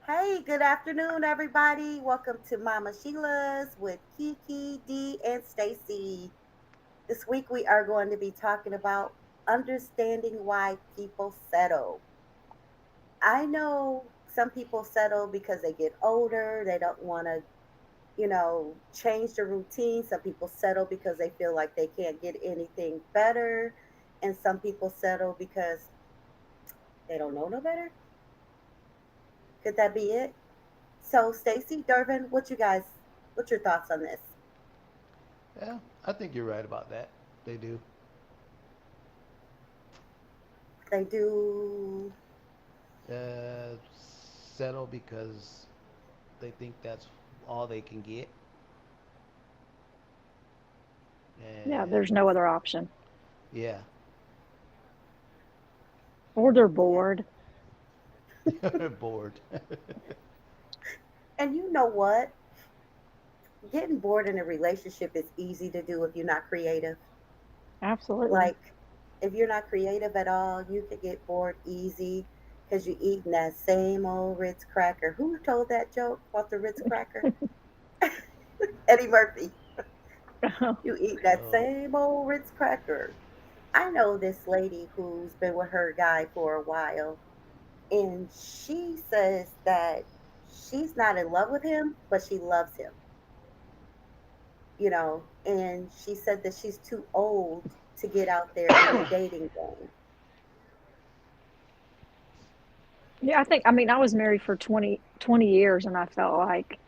Hey, good afternoon, everybody. Welcome to Mama Sheila's with Kiki, D, and Stacy. This week we are going to be talking about understanding why people settle. I know some people settle because they get older, they don't want to, change the routine. Some people settle because they feel like they can't get anything better, and some people settle because they don't know no better. Could that be it? So, Stacy, Durvin, what's your thoughts on this? Yeah, I think you're right about that. They do. They do. Uh, Settle because they think that's all they can get, Yeah, and there's no other option. yeah, Or they're Yeah. bored. bored. And you know what? Getting bored in a relationship is easy to do if you're not creative. Absolutely. Like, if you're not creative at all, you could get bored easy because you're eating that same old Ritz cracker. Who told that joke about the Ritz cracker? Eddie Murphy. You eat that Oh, same old Ritz cracker. I know this lady who's been with her guy for a while, and she says that she's not in love with him, but she loves him, and she said that she's too old to get out there in the dating game. Yeah, I was married for 20 years and I felt like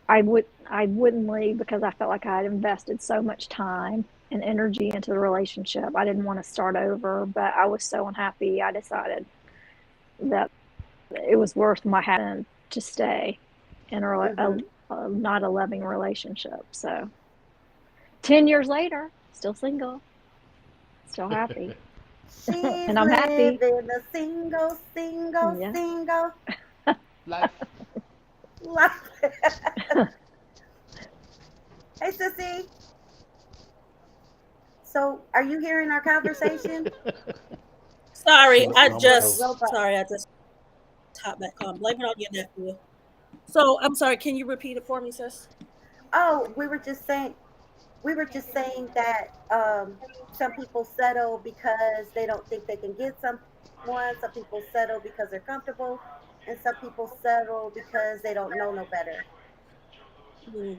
I wouldn't leave because I felt like I had invested so much time and energy into the relationship. I didn't want to start over, but I was so unhappy. I decided that it was worth my having to stay in Hmm. not a loving relationship. So 10 years later, still single, still happy. She's And I'm happy. living a single, single, Yeah. single life. life. Hey, sissy. So, are you hearing our conversation? Sorry, No, I I'm a The just robot. toast. sorry, I just hopped back on. Blame it on your nephew. So I'm sorry. Can you repeat it for me, sis? Oh, we were just saying that some people settle because they don't think they can get someone. Some people settle because they're comfortable, and some people settle because they don't know no better. Hmm.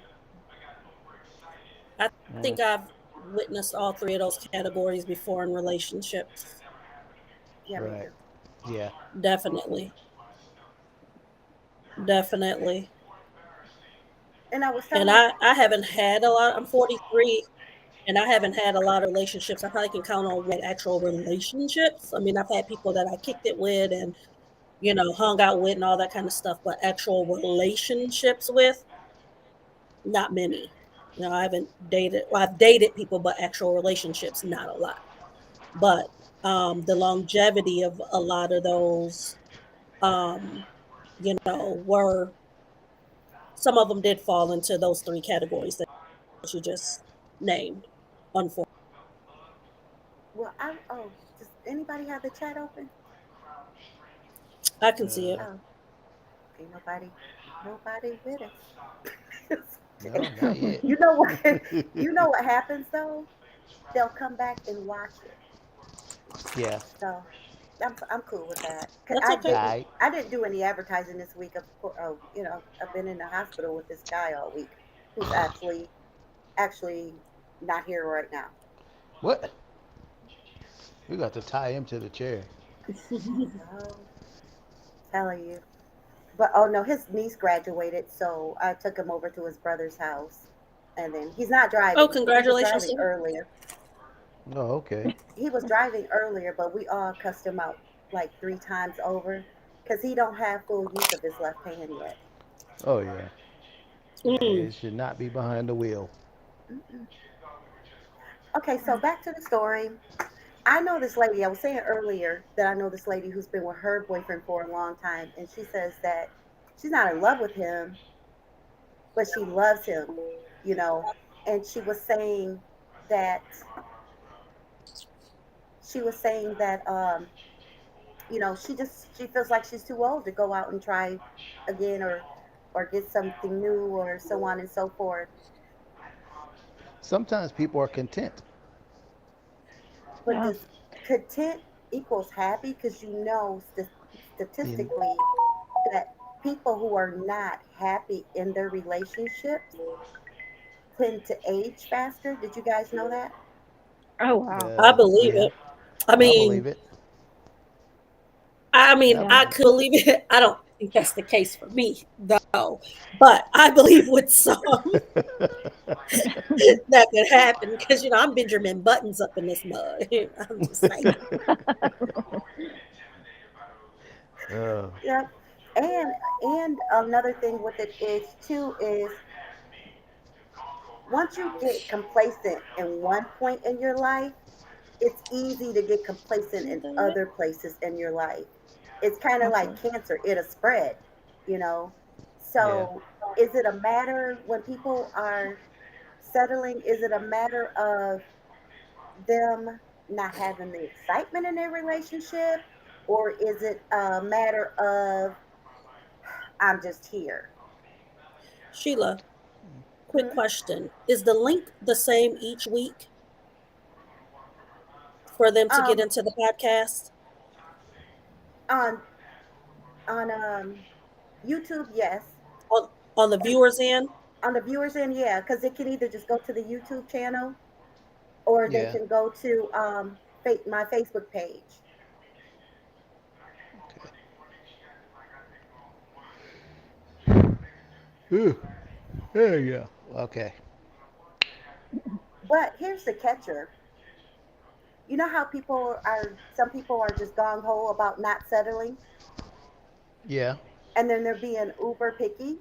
I Mm, think I've witnessed all three of those categories before in relationships. Yeah, me right. too. Yeah. Definitely, definitely. And I was And telling, I haven't had a lot. I'm 43, and I haven't had a lot of relationships. I probably can count on one actual relationships. I mean, I've had people that I kicked it with and hung out with and all that kind of stuff, but actual relationships with not many. I haven't dated. Well, I've dated people, but actual relationships, not a lot. But the longevity of a lot of those, um, were some of them did fall into those three categories that you just named. Unfortunately, well, does anybody have the chat open? I can see it. Uh, Oh, ain't nobody with us. no, not yet. You know what? You know what happens though? They'll come back and watch it. Yeah. So I'm cool with that. 'Cause That's I okay. didn't I. I didn't do any advertising this week. Of course, I've been in the hospital with this guy all week, who's actually not here right now. What? We got to tie him to the chair. Oh, telling you. But oh no, his niece graduated, so I took him over to his brother's house, and then he's not Oh, driving. He was congratulations driving to him. earlier. Oh, okay. He was driving earlier, but we all cussed him out like 3 times over because he don't have full use of his left hand yet. Oh, yeah. Yeah, Mm. it should not be behind the wheel. Mm-mm. Okay, so back to the story. I know this lady. I was saying earlier that I know this lady who's been with her boyfriend for a long time, and she says that she's not in love with him, but she loves him, you know. And that she was saying that she feels like she's too old to go out and try again, or get something new, or so on and so forth. Sometimes people are content. But Yeah. does content equals happy? Because In statistically that people who are not happy in their relationships tend to age faster. Did you guys know that? Oh wow. I believe yeah, it. I I mean, believe it. I Yeah. I believe could believe it. I don't think that's the case for me, though. But I believe with some it. that could happen because I'm Benjamin Buttons up in this mug. I'm just saying. uh, Yep. And another thing with it is too is once you get complacent in one point in your life, it's easy to get complacent You in done yet? other places in your life. It's kind of like Okay. cancer, it'll spread, you know. yeah, So, is it a matter when people are settling, is it a matter of them not having the excitement in their relationship? Or is it a matter of I'm just here? Sheila, quick Hmm? question. Is the link the same each week for them to get Um, into the podcast? on YouTube, yes. On the And viewers end? on the viewers end, yeah, because they can either just go to the YouTube channel or they yeah. can go to my Facebook page. Ooh, there you go. Okay. But here's the catcher. You know how some people are just gung ho about not settling, Yeah, and then they're being uber picky.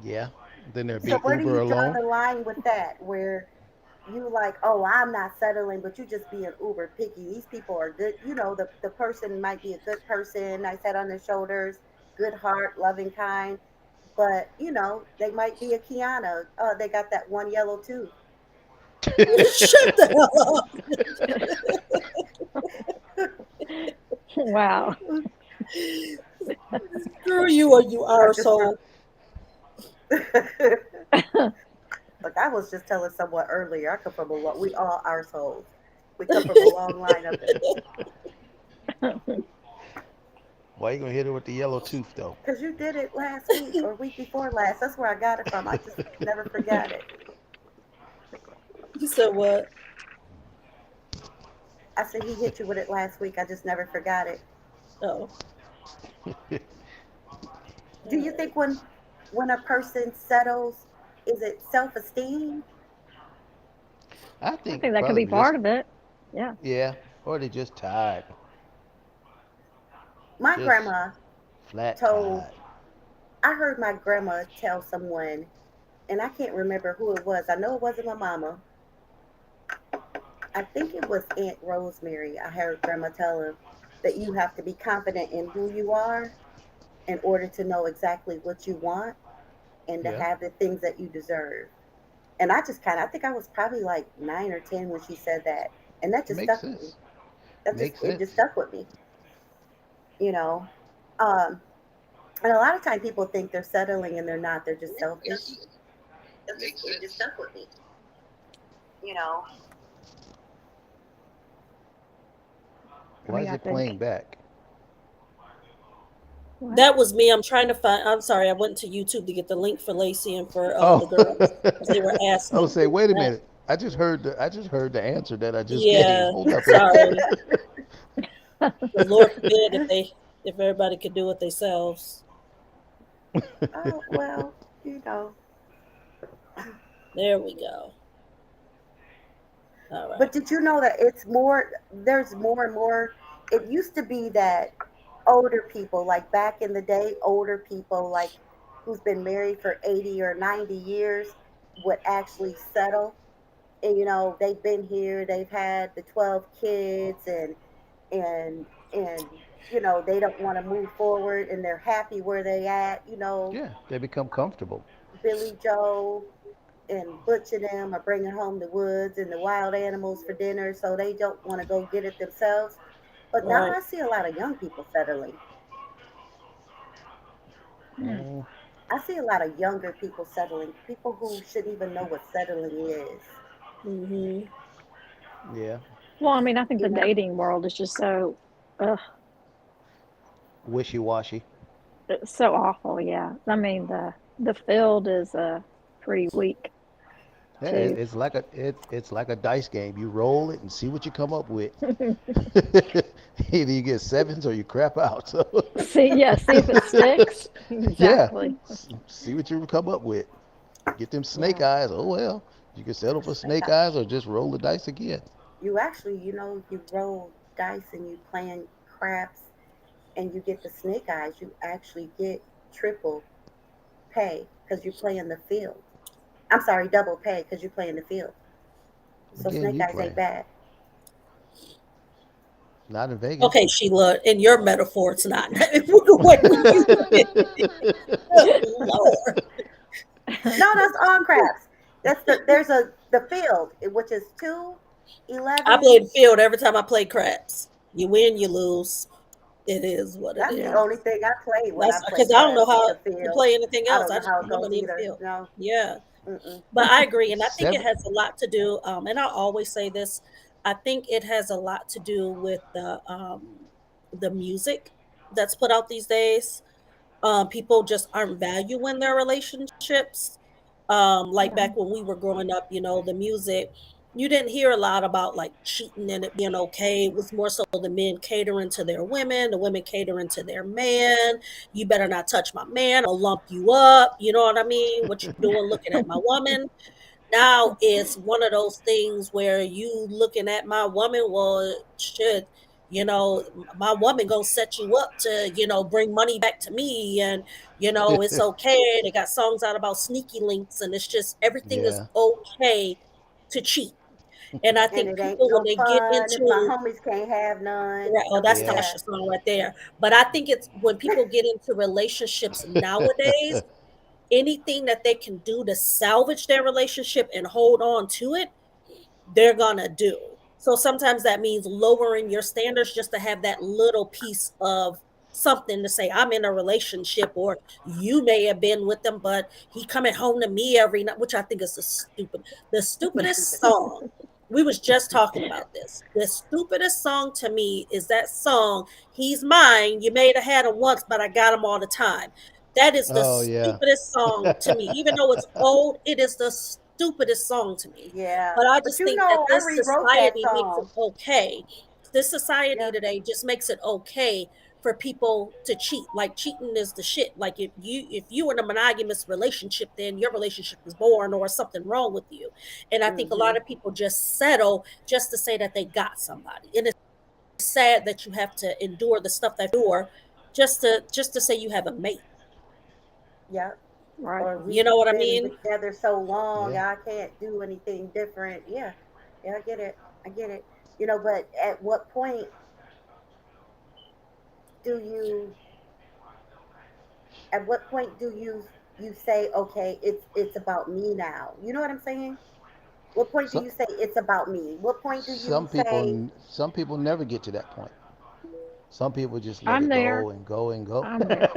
yeah. Then there'd So be where do Uber you draw alone. the line with that? Where you like, oh, I'm not settling, but you just being uber picky. These people are good. The person might be a good person, nice head on their shoulders, good heart, loving, kind. But they might be a Kiana. Oh, they got that one yellow tooth. Shut the hell up. Wow. Screw you or you I just arsehole. like I was just telling someone earlier. I come from a lot. We all assholes. We come from a long line of it. Why you gonna hit her with the yellow tooth though? Because you did it last week or week before last. That's where I got it from. I just never forgot it. You said what? I said he hit you with it last week. I just never forgot it. Oh. Do you think when a person settles, is it self esteem? I I think think that could be probably just part of it. Yeah. yeah, or they just tired, My just grandma flat told. tired. I heard my grandma tell someone, and I can't remember who it was. I know it wasn't my mama. I think it was Aunt Rosemary. I heard grandma tell her that you have to be confident in who you are in order to know exactly what you want and to Yeah, have the things that you deserve. And I think I was probably like 9 or 10 when she said that. And that just makes stuck with me. sense. Makes It just sense. stuck with me, you know. Um, and a lot of time people think they're settling and they're not, they're just selfish. It just stuck with me, you know. I Why mean, is I it playing think back? what? That was me. I'm trying to find. I'm sorry. I went to YouTube to get the link for Lacey and for Oh, the girls because they were I would asking. say, wait a minute. I just heard the answer that I just gave. Yeah. Hold up a minute. Sorry. Because Lord forbid if everybody could do it themselves. Oh, well, you know. There we go. All right. But did you know that there's more and more. It used to be that older people, like back in the day, older people, like who's been married for 80 or 90 years, would actually settle. And, they've been here, they've had the 12 kids, and, they don't want to move forward and they're happy where they at, Yeah, they become comfortable. Billy Joe and Butch and them are bringing home the woods and the wild animals for dinner, so they don't want to go get it themselves. But now Right. I see a lot of young people settling. Mm. Mm, I see a lot of younger people settling, people who shouldn't even know what settling is. Hmm. yeah. Well, I mean, I think You the know, dating world is just so, ugh, Wishy washy. it's so awful. Yeah, I mean the field is pretty weak Yeah, too. it's like a dice game. You roll it and see what you come up with. Either you get sevens or you crap out. So See, yeah, see if it sticks. yeah, Exactly. see what you come up with. Get them snake yeah, eyes. Oh well, you can settle for snake snake eye. eyes or just roll the dice again. You actually, you roll dice and you playing craps and you get the snake eyes. You actually get triple pay because you play in the field. I'm sorry, double pay because you play in the field. What So game snake you eyes ain't playing? bad. Not in Vegas. Okay, Sheila, in your metaphor, it's not. The way you use it. Good Lord. No, that's on craps. There's the field, which is two I 11. played field every time I play craps. You win, you lose. It is what it That's the Yeah. only is. thing I played when I That's play because I don't know craps is how the to field. play anything I else. don't I know just how it put goes money in the either. field. No. Yeah. Mm-mm. But I agree, and I think it Seven. has a lot to do. And I always say this. I think it has a lot to do with the music that's put out these days. People just aren't valuing their relationships. Like Yeah. back when we were growing up, the music, you didn't hear a lot about like cheating and it being okay. It was more so the men catering to their women, the women catering to their man. You better not touch my man. I'll lump you up. You know what I mean? What you doing looking at my woman? Now it's one of those things where you looking at my woman, well, shit, my woman gonna set you up to, bring money back to me, and it's okay. They got songs out about sneaky links, and it's just everything is Yeah. okay to cheat. And I And think it ain't people when no they get fun if my into homies can't have none. right, oh, that's Okay, Yeah. yeah. Tasha's song right there. But I think it's when people get into relationships nowadays, anything that they can do to salvage their relationship and hold on to it, they're gonna do. So sometimes that means lowering your standards just to have that little piece of something to say, I'm in a relationship, or you may have been with them, but he coming home to me every night, which I think is the stupidest Stupid. song. We was just talking about this. The stupidest song to me is that song, He's Mine. You may have had him once, but I got him all the time. That is the Oh yeah. stupidest song to me. Even though it's old, it is the stupidest song to me. Yeah. But I But just think that I this rewrote that society makes it song. okay. This society Yeah. today just makes it okay for people to cheat. Like cheating is the shit. Like if you in a monogamous relationship, then your relationship is born or something wrong with you. And I think a Hmm. lot of people just settle just to say that they got somebody. And it's sad that you have to endure the stuff that you endure just to say you have a mate. Yeah. Right. Or You we've know what I been mean? together so long, Yeah. I can't do anything different. Yeah. Yeah, I get it. I get it. But do you at what point do you say, okay, it's about me now? You know what I'm saying? What point do Some you say it's about me? What point do you say some people never get to that point. Some people just let I'm it there. go and go and go. I'm there.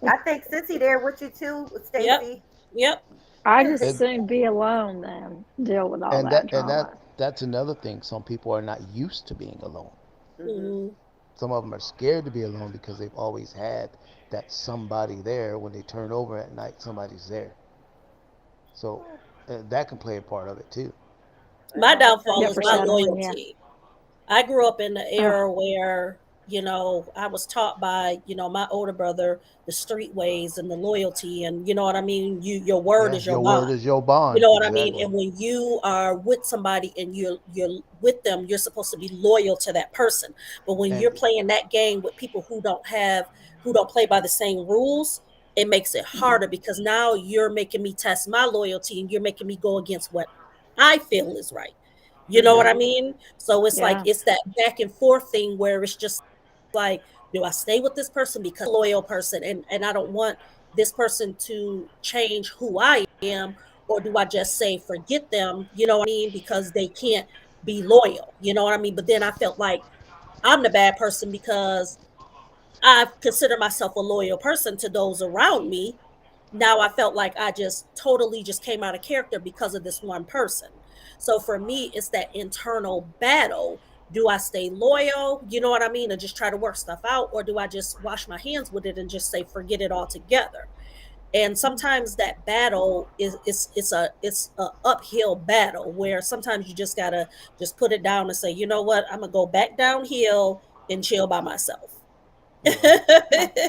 I think Sissy there with you too, Yep. Stacy. Yep. I just and soon be alone than deal with all and that that drama. that's another thing. Some people are not used to being alone. Hmm. Mhm. Some of them are scared to be alone because they've always had that somebody there. When they turn over at night, somebody's there. So that can play a part of it too. My I'll tell downfall Yeah, you is for my what. settling. Yeah. loyalty. I grew up in the Oh, era where, I was taught by, my older brother, the street ways and the loyalty, and you know what I mean? Your word Yeah, is your your bond. word is your You bond. know what I mean? Exactly. And when you are with somebody and you're with them, you're supposed to be loyal to that person. But when And you're playing that game with people who don't play by the same rules, it makes it mhm. harder because now you're making me test my loyalty and you're making me go against what I feel is right. You know yeah, what I Hmm. mean? So it's like Yeah. it's that back and forth thing where it's just like, do I stay with this person because I'm a loyal person and I don't want this person to change who I am, or do I just say forget them, you know what I mean, because they can't be loyal. You know what I mean? But then I felt like I'm the bad person because I consider myself a loyal person to those around me. Now I felt like I just totally just came out of character because of this one person. So for me, it's that internal battle. Do I stay loyal? You know what I mean? And just try to work stuff out, or do I just wash my hands with it and just say forget it altogether? And sometimes that battle it's a uphill battle where sometimes you just gotta just put it down and say, you know what, I'm gonna go back downhill and chill by myself.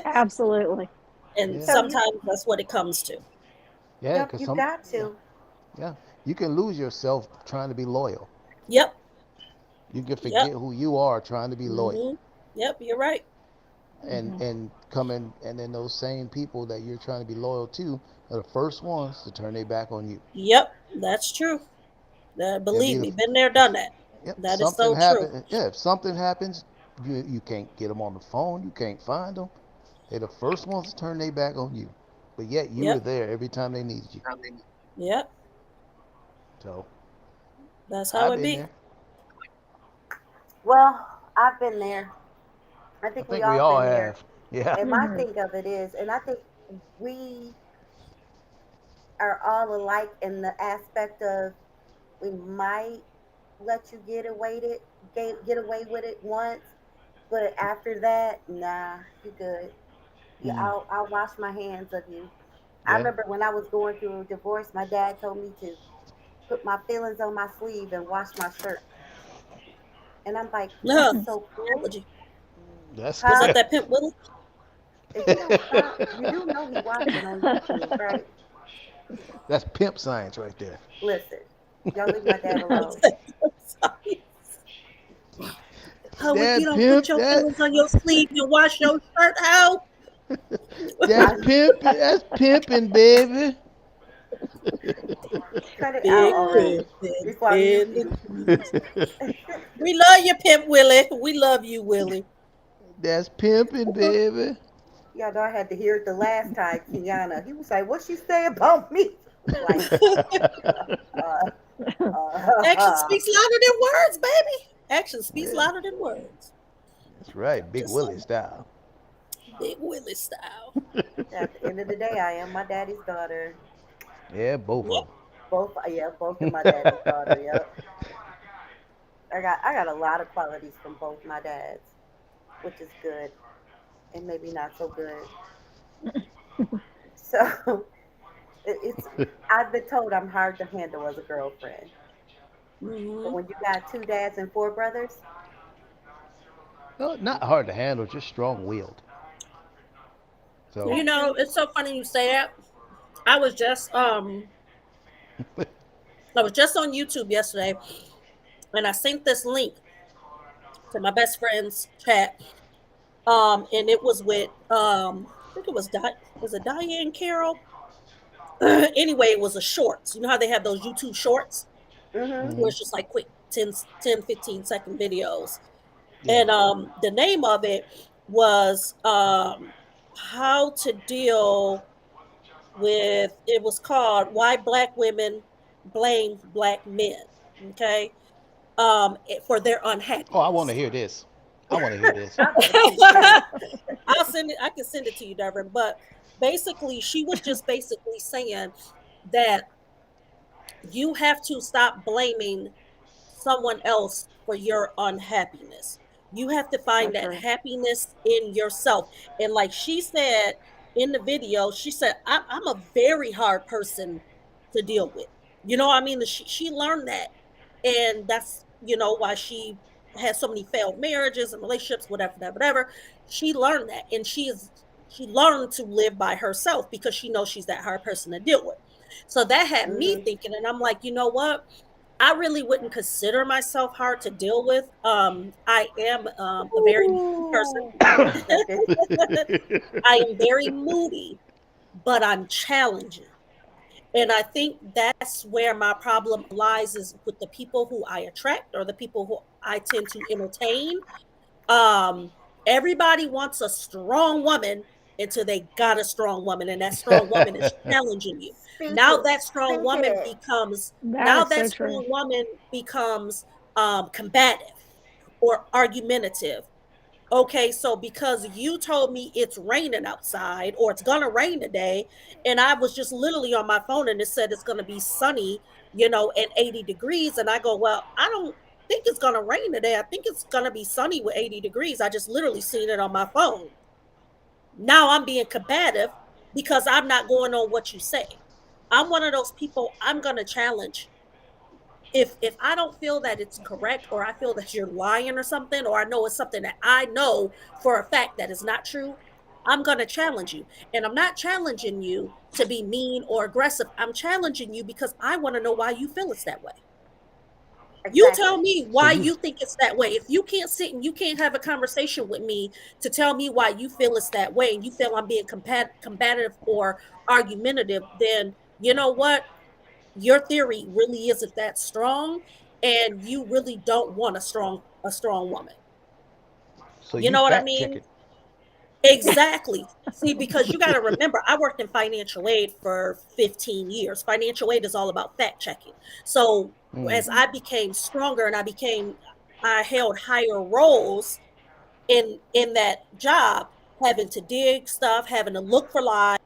Absolutely. And Yeah. sometimes that's what it comes to. Yeah, Yep, because you some got yeah, to. yeah, you can lose yourself trying to be loyal. Yep. You can Yep. forget who you are trying to be loyal. Hmm. Yep. You're right. And coming and then those same people that you're trying to be loyal to are the first ones to turn their back on you. Yep. That's true. They'll be Believe the me, been there, done that. yep. That is Something so true. happen. Yeah, if something happens, you can't get them on the phone. You can't find them. They're the first ones to turn their back on you. But yet you were Yep. there every time they needed you. Yep. So That's how I've it been be. there. Well, I've been there. I I think we think we all all been there. have. Yeah. And my thing of it is, and I think we are all alike in the aspect of we might let you get away with it once, but after that, nah, you good. Yeah, Mm, I'll wash my hands of you. I yeah. remember when I was going through a divorce, my dad told me to put my feelings on my sleeve and wash my shirt. And I'm like, No. that's so cruel. Apology. That's Was Huh? that that Pimp Willie? If you don't stop, you do know he watching on YouTube, right? that's pimp science right there. Listen, y'all leave my dad alone. Sorry. How if you That don't put pimp, your feelings on your sleeve and wash your shirt out? that's I pimp, that's pimping, baby. cut it out Big already pimpin' before I mute in the you. trees. We love you, Pimp Willie. We love you, Willie. that's pimping, baby. Y'all know I had to hear it the last time, Kiana. He was like, "What she say about me?" Like, uh, Action uh, speaks louder than words, baby. Action speaks Yeah, louder than words. that's right, Big Just Willie saying. style. Big Willie style. at the end of the day, I am my daddy's daughter. Yeah, both Yep. of Both, yeah, both of my daddy's daughter. Yep. I got a lot of qualities from both my dads, which is good and maybe not so good. So it's them. I've been told I'm hard to handle as a girlfriend. But Hmm. when you got two dads and four brothers, No, not hard to handle, just strong-willed. So, You that know, too. it's so funny you say that. I was just um I was just on YouTube yesterday and I sent this link to my best friend's chat. And it was with I think it was it Diane Carroll? Anyway, it was a shorts. You know how they have those YouTube shorts Mhm. where hmm, it's just like quick 10, 15 second videos. yeah. And the name of it was how to deal with, it was called Why Black Women Blame Black Men. Okay. For their Oh, I want to unhappiness. hear this. I want to hear this. I want to see it too. I'll send it, I can send it to you, Devin. But basically, she was just basically saying that you have to stop blaming someone else for your unhappiness. You have to So find that true. happiness in yourself. And like she said in the video, she said, I'm a very hard person to deal with. You know what I mean? She learned that. And that's, why she has so many failed marriages and relationships, whatever, whatever, whatever. She learned that. And she learned to live by herself because she knows she's that hard person to deal with. So that had me Mhm. thinking, and I'm like, you know what? I really wouldn't consider myself hard to deal with. I am a very moody person. Ooh. Just joking. I am very moody, but I'm challenging. And I think that's where my problem lies is with the people who I attract or the people who I tend to entertain. Um, Everybody wants a strong woman until they got a strong woman, and that strong woman is challenging you. Speak Now it. that strong Speak woman it. becomes That now is that so true. strong woman becomes combative or argumentative. Okay, so because you told me it's raining outside or it's gonna rain today, and I was just literally on my phone and it said it's gonna be sunny, and 80 degrees, and I go, well, I don't think it's gonna rain today. I think it's gonna be sunny with 80 degrees. I just literally seen it on my phone. Now I'm being combative because I'm not going on what you say. I'm one of those people, I'm gonna challenge. If I don't feel that it's correct, or I feel that you're lying or something, or I know it's something that I know for a fact that is not true, I'm going to challenge you. And I'm not challenging you to be mean or aggressive. I'm challenging you because I want to know why you feel it's that way. You tell Exactly. me why you think it's that way. If you can't sit and you can't have a conversation with me to tell me why you feel it's that way, and you feel I'm being combative or argumentative, then you know what? Your theory really isn't that strong, and you really don't want a strong woman. So You you know what I fact mean? checking. Exactly. See, because you got to remember, I worked in financial aid for 15 years. Financial aid is all about fact checking. So Mm. as I became stronger and I held higher roles in that job, having to dig stuff, having to look for lies,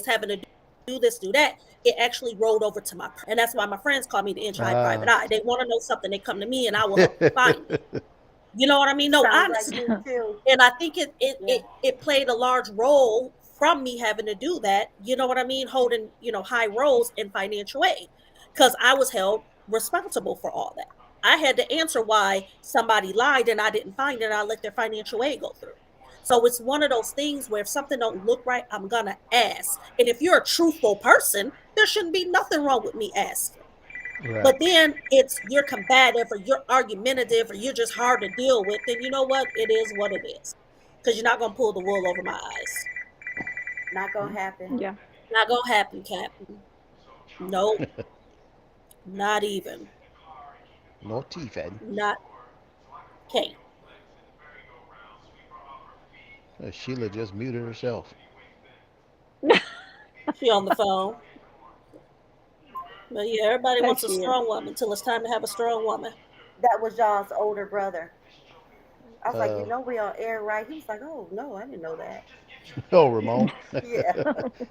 having to do this, do that, it actually rolled over to and that's why my friends call me the inch high private Ah. eye. They want to know something, they come to me and I will help them find it. You know what I mean? No, Sounds like honestly. me too. And I think it it, Yeah. it it played a large role from me having to do that. You know what I mean? Holding, high roles in financial aid, because I was held responsible for all that. I had to answer why somebody lied and I didn't find it. And I let their financial aid go through. So it's one of those things where if something don't look right, I'm gonna ask. And if you're a truthful person, there shouldn't be nothing wrong with me asking. Right. But then you're combative or you're argumentative or you're just hard to deal with, then you know what? It is what it is. Because you're not gonna pull the wool over my eyes. Not gonna happen. Yeah. Not gonna happen, Captain. Nope, not even. No teeth, Ed. Not Kate. Sheila just muted herself. She on the phone. But yeah, everybody Oh, wants a she is. strong woman until it's time to have a strong woman. That was y'all's older brother. I was like, Uh, we on air, right? He was like, oh no, I didn't know that. oh, Ramon. Yeah.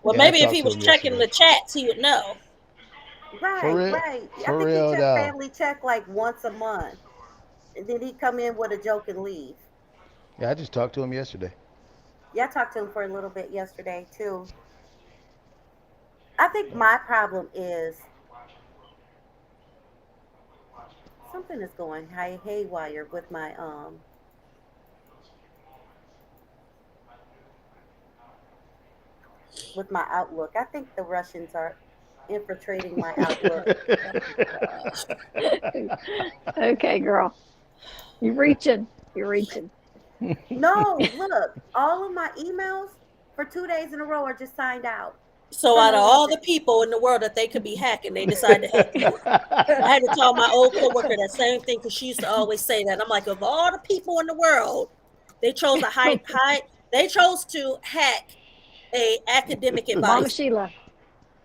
Well, Yeah, I maybe if talked he to was him checking yesterday. the chats, he would know. For Right, real? right. I For think he real checked now. family check like once a month. And then he'd come in with a joke and leave. Yeah, I just talked to him yesterday. Yeah, I talked to him for a little bit yesterday too. I think my problem is something is going haywire with my outlook. I think the Russians are infiltrating my outlook. Gosh. Okay, girl. You're reaching. You're reaching. No, look, all of my emails for 2 days in a row are just signed out So for out of no all reason. the people in the world that they could be hacking, they decided to hack you. I had to tell my old coworker that same thing because she used to always say that. I'm like, of all the people in the world, they chose to they chose to hack a academic Mama advisor Sheila.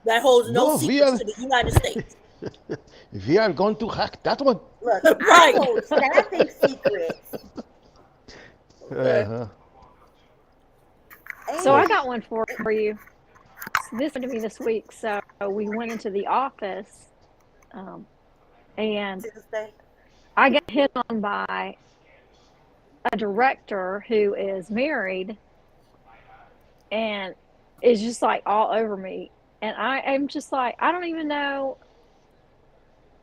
that holds no No, secrets to the United States. we are going to hack that one. Look, I Right. hold staffing secrets. Okay. Uh-huh. So I And got one for you. This happened to me this week. So we went into the office, and Tuesday. I got hit on by a director who is married and is just like all over me. And I am just like, I don't even know.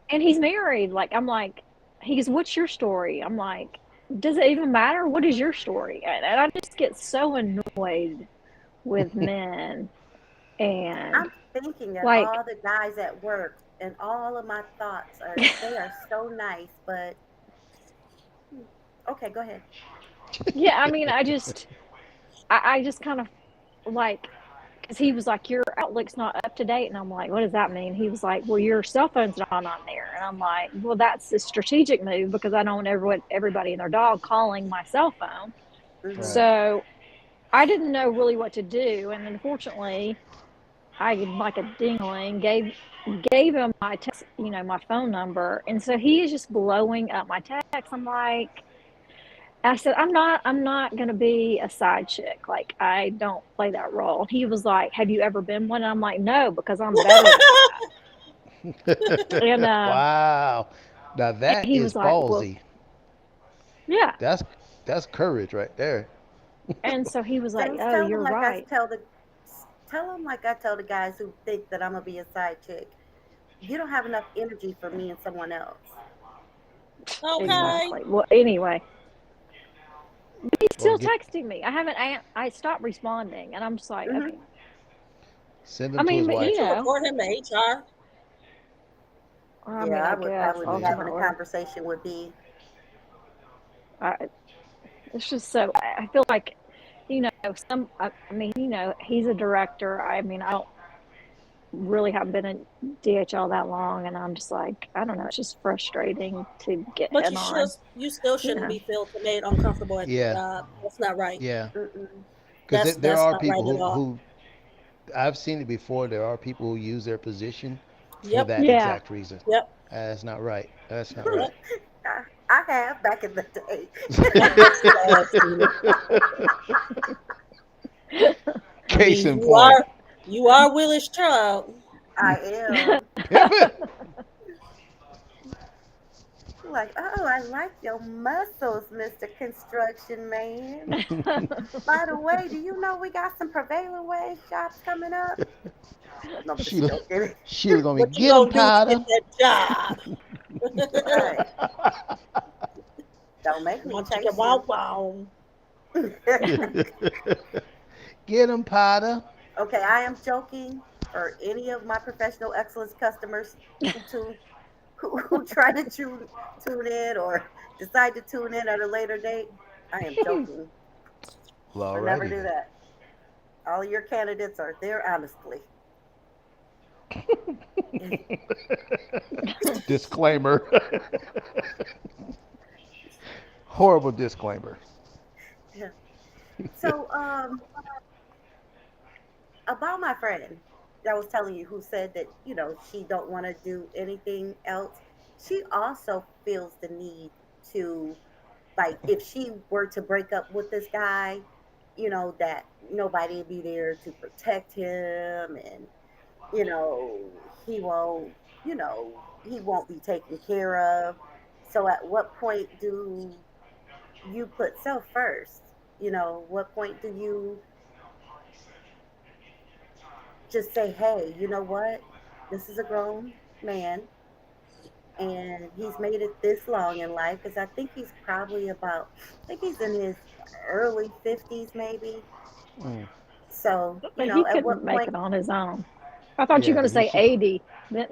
And he's married. Like, I'm like, he goes, what's your story? I'm like, does it even matter? What is your story? And I just get so annoyed with men. And I'm thinking of like, all the guys at work, and all of my thoughts are they are so nice, but okay, go ahead. yeah, I mean, I just kind of like, because he was like, your Outlook's not up to date. And I'm like, what does that mean? He was like, well, your cell phone's not on there. And I'm like, well, that's a strategic move because I don't ever want everybody and their dog calling my cell phone. Hmm. Right. So I didn't know really what to do. And unfortunately, I like a dingling gave him my text, my phone number, and so he is just blowing up my text. I'm like, I said, I'm not gonna be a side chick. Like, I don't play that role. He was like, have you ever been one? And I'm like, no, because I'm better than that. And Wow. Now that he is was like, well, ballsy. yeah. That's that's courage right there. And so he was like, Thanks. oh, you're right. Tell them like I tell the guys who think that I'm gonna be a side chick. You don't have enough energy for me and someone else. Okay. Exactly. Well, anyway, he's Or still get texting me. I haven't. I stopped responding, and I'm just like, Hmm. okay. send I him to mean, his but Can't wife. you report him to HR? I Yeah, mean, I I would guess probably be Yeah. having a ultimately, conversation with B. I, it's just so. I feel like, I mean, he's a director. I mean, I don't really haven't been in DHL that long, and I'm just like, I don't know. It's just frustrating to get But hit on. you still You shouldn't know. be feel made uncomfortable at your Yeah. job. That's not right. Yeah. Mm-mm. Because there That's are not right people at all. who I've seen it before. There are people who use their position for Yep. that Yeah. exact reason. Yep. That's not right. That's not right. Yep. I have back in the day. I Case mean, in point. you are Willis child. I am. Pivot. Like, oh, I like your muscles, Mr. Construction Man. By the way, do you know we got some prevailing wage jobs coming up? No, I'm just Sheila, joking. Sheila gonna be What you get 'em gonna do to get powder. that job? Right. Don't make me Want to get chase wow you. wow. Get 'em powder. Okay, I am joking for any of my professional excellence customers who tune who try to tune in or decide to tune in at a later date. I am joking. Well, I'll never alrighty do then. that. All your candidates are there honestly. Disclaimer. Horrible disclaimer. Yeah. So, about my friend that I was telling you who said that, she don't want to do anything else. She also feels the need to, like, if she were to break up with this guy, that nobody would be there to protect him, and you know he won't he won't be taken care of. So at what point do you put self first? What point do you just say, hey, you know what, this is a grown man, and he's made it this long in life, because I think he's probably about, I think he's in his early 50s maybe. Mm, So But he at couldn't what make point? it on his own. I thought you yeah, were going to because he say should. 80. Then,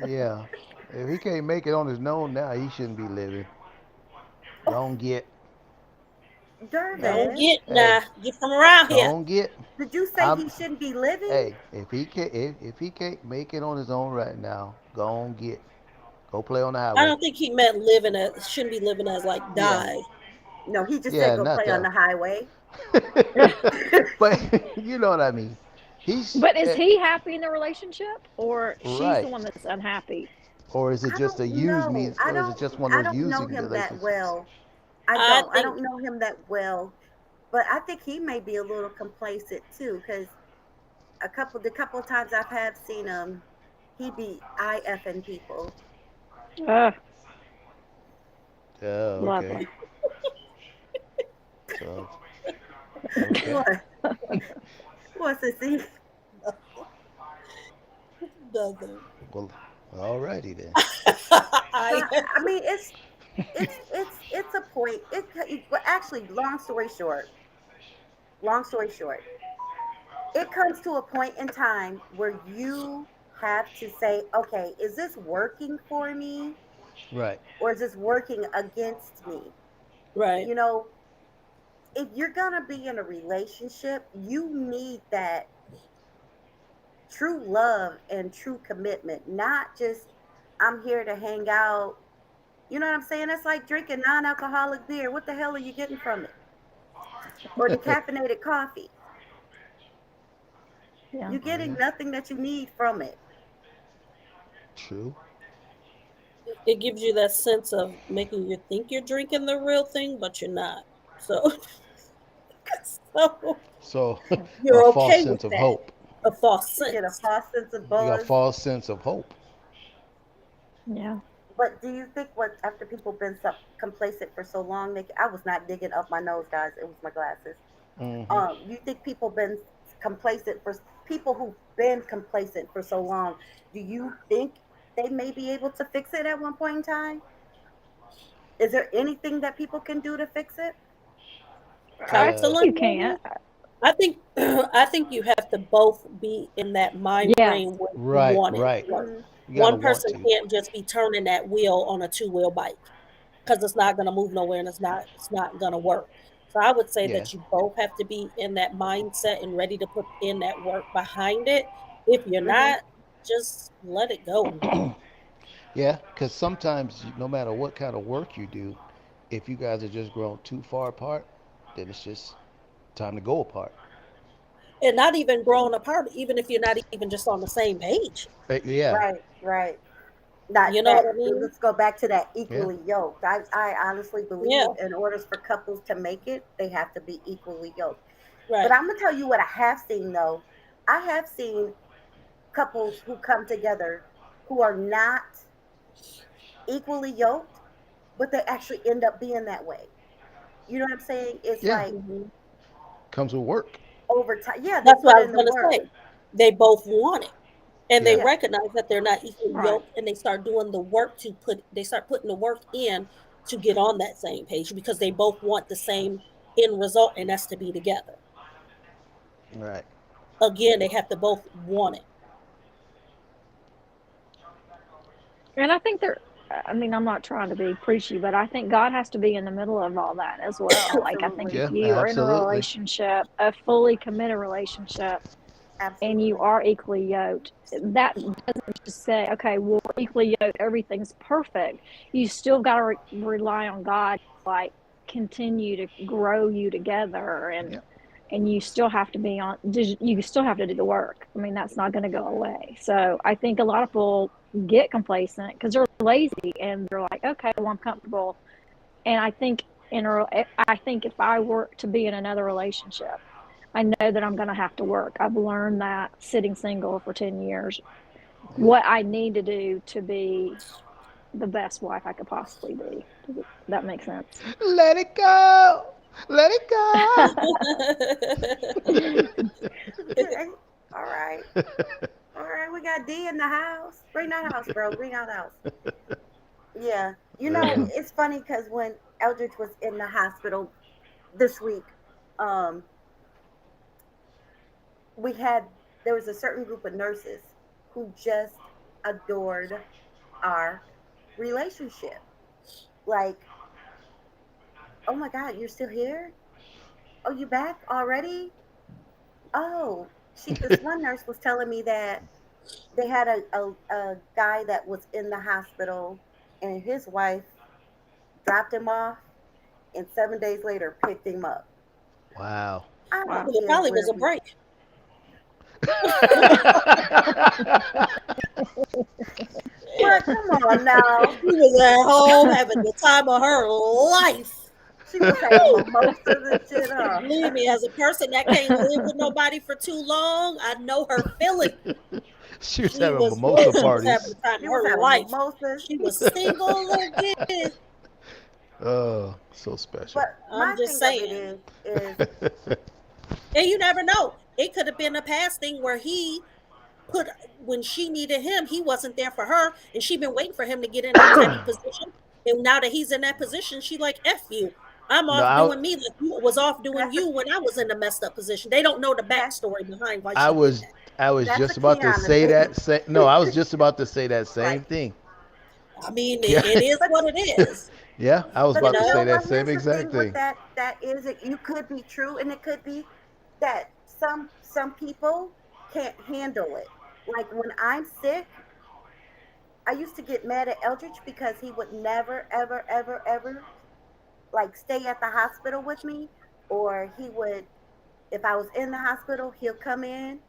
Yeah. If he can't make it on his own now, he shouldn't be living. Oh, Don't get. Don't Durvan, get Hey, now. Get from around here. don't get. did you say I'm. he shouldn't be living? Hey, if he can't make it on his own right now, go on get. Go play on the I highway. don't think he meant living as shouldn't be living as like Yeah. die. No, he just said Yeah, go not play on that. the highway. But you know what I mean. He's but is he happy in the relationship, or she's the right. one that's unhappy? Or is it I just a don't use know. me? Or is it just one of I those don't know using him that relationships? well. I I don't. I think don't know him that well. But I think he may be a little complacent too, because the couple of times I've have seen him, he be IFing people. Uh, Oh, okay. Lovely. So, okay. What? What's this? doesn't. Well, alrighty then. So I I mean, it's a point. Well, actually, long story short, it comes to a point in time where you have to say, okay, is this working for me, Right. or is this working against me? right. You know, if you're gonna be in a relationship, you need that true love and true commitment, not just I'm here to hang out. You know what I'm saying? That's like drinking non-alcoholic beer. What the hell are you getting from it? Or decaffeinated coffee. Yeah. You're getting Yeah. nothing that you need from it. True. It gives you that sense of making you think you're drinking the real thing, but you're not. So, so So a you're false okay with sense of that. hope. A false You get a sense. false sense of You got a buzz. false sense of hope. Yeah. But do you think what after people been so complacent for so long, I was not digging up my nose, guys. It was my glasses. Hmm. You think people been complacent for people who've been complacent for so long? Do you think they may be able to fix it at one point in time? Is there anything that people can do to fix it? I think Uh, you can. Counseling, I think I think you have to both be in that mind Yes. frame where you right, want it right. to work. Hmm. You got to One want person to. can't just be turning that wheel on a two-wheel bike because it's not going to move nowhere and it's not going to work. So I would say Yeah. that you both have to be in that mindset and ready to put in that work behind it. If you're Hmm. not, just let it go. Yeah, because sometimes, no matter what kind of work you do, if you guys are just grown too far apart, then it's just time to go apart. And not even growing apart, even if you're not even just on the same page. Yeah, Right, right. Not You know that. what I mean? Let's go back to that yeah. equally yoked. I honestly Yeah, believe in order for couples to make it, they have to be equally yoked. But right. I'm gonna tell you what I have seen though. I have seen couples who come together who are not equally yoked, but they actually end up being that way. You know what I'm saying? It's Yeah, like Mhm. comes with work. over time. Yeah, they That's what put I was in the gonna work. say. They both want it, and they Yeah, Yeah. recognize that they're not equally Right. yoked, and they start doing the work to put. They start putting the work in to get on that same page because they both want the same end result, and that's to be together. right. Again, they have to both want it. And I think I mean, I'm not trying to be preachy, but I think God has to be in the middle of all that as well. Like, I think Absolutely. if Yeah, you are in a absolutely. relationship, a fully committed relationship, and you Absolutely. are equally yoked, that doesn't just say, okay, well, we're equally yoked, everything's perfect. You still got to rely on God, like, continue to grow you together, Yeah. and you still have to be on, you still have to do the work. I mean, that's not going to go away. So I think a lot of people get complacent because they're lazy and they're like, okay, well, I'm comfortable. And I think if I were to be in another relationship, I know that I'm going to have to work. I've learned that sitting single for 10 years, Yeah. what I need to do to be the best wife I could possibly be. Does that make sense? Let it go. Let it go. Okay. All right. All right. We got D in the house. Bring that house, bro. Bring that house. Yeah. You know, Uh, it's funny because when Eldridge was in the hospital this week, um, we had there was a certain group of nurses who just adored our relationship. Like, oh my God, you're still here? Oh, you back already? Oh, this one nurse was telling me that they had a guy that was in the hospital and his wife dropped him off and 7 days later picked him up. wow. I Wow. don't Well, it care probably where was a we. break. What? Come on now. She was at home having the time of her life. She was having mimosas and shit, huh? Believe me, as a person that can't live with nobody for too long, I know her feeling. She was She having was mimosa good. She was having parties. the time She of was her having life. mimosas. She was single again. Oh, so special. But I'm my just thing of it saying. is And you never know. It could have been a past thing where he put when she needed him, he wasn't there for her, and she been waiting for him to get in that type of position. And now that he's in that position, she like F you. I'm No, off doing me like you was off doing that's a you when I was in a messed up position. They don't know the that's backstory behind why I she did was that. I was that's a just about to Kiana say thing. that. No, I was just about to say that Right. same thing. I mean, Yeah, it is But what it is, yeah, I was but you about you to know say know. that what? same Here's the exact thing with thing. that is that you could be true and it could be that some people can't handle it. Like when I'm sick, I used to get mad at Eldridge because he would never, ever, ever, ever like stay at the hospital with me, or he would, if I was in the hospital, he'll come in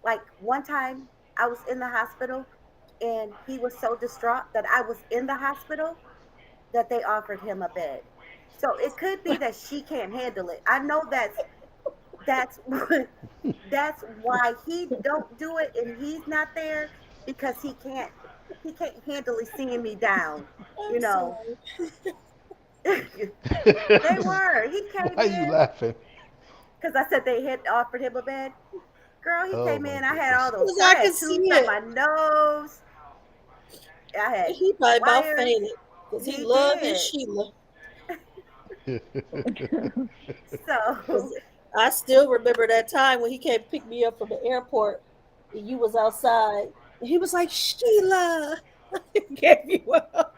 Like one time I was in the hospital and he was so distraught that I was in the hospital that they offered him a bed. So it could be that she can't handle it. I know that's that's why he don't do it and he's not there because he can't handle it seeing me down. You I'm know, sorry. they were. He came Why are you in laughing? because I said they had offered him a bed. Girl, he Oh came my in. I had all goodness. those Because I can see tattoos on it. my nose. I had He probably about wires. fainted because he He loved his did. Sheila. So, Because I still remember that time when he came pick me up from the airport and you was outside. And he was like, Sheila, he gave you up.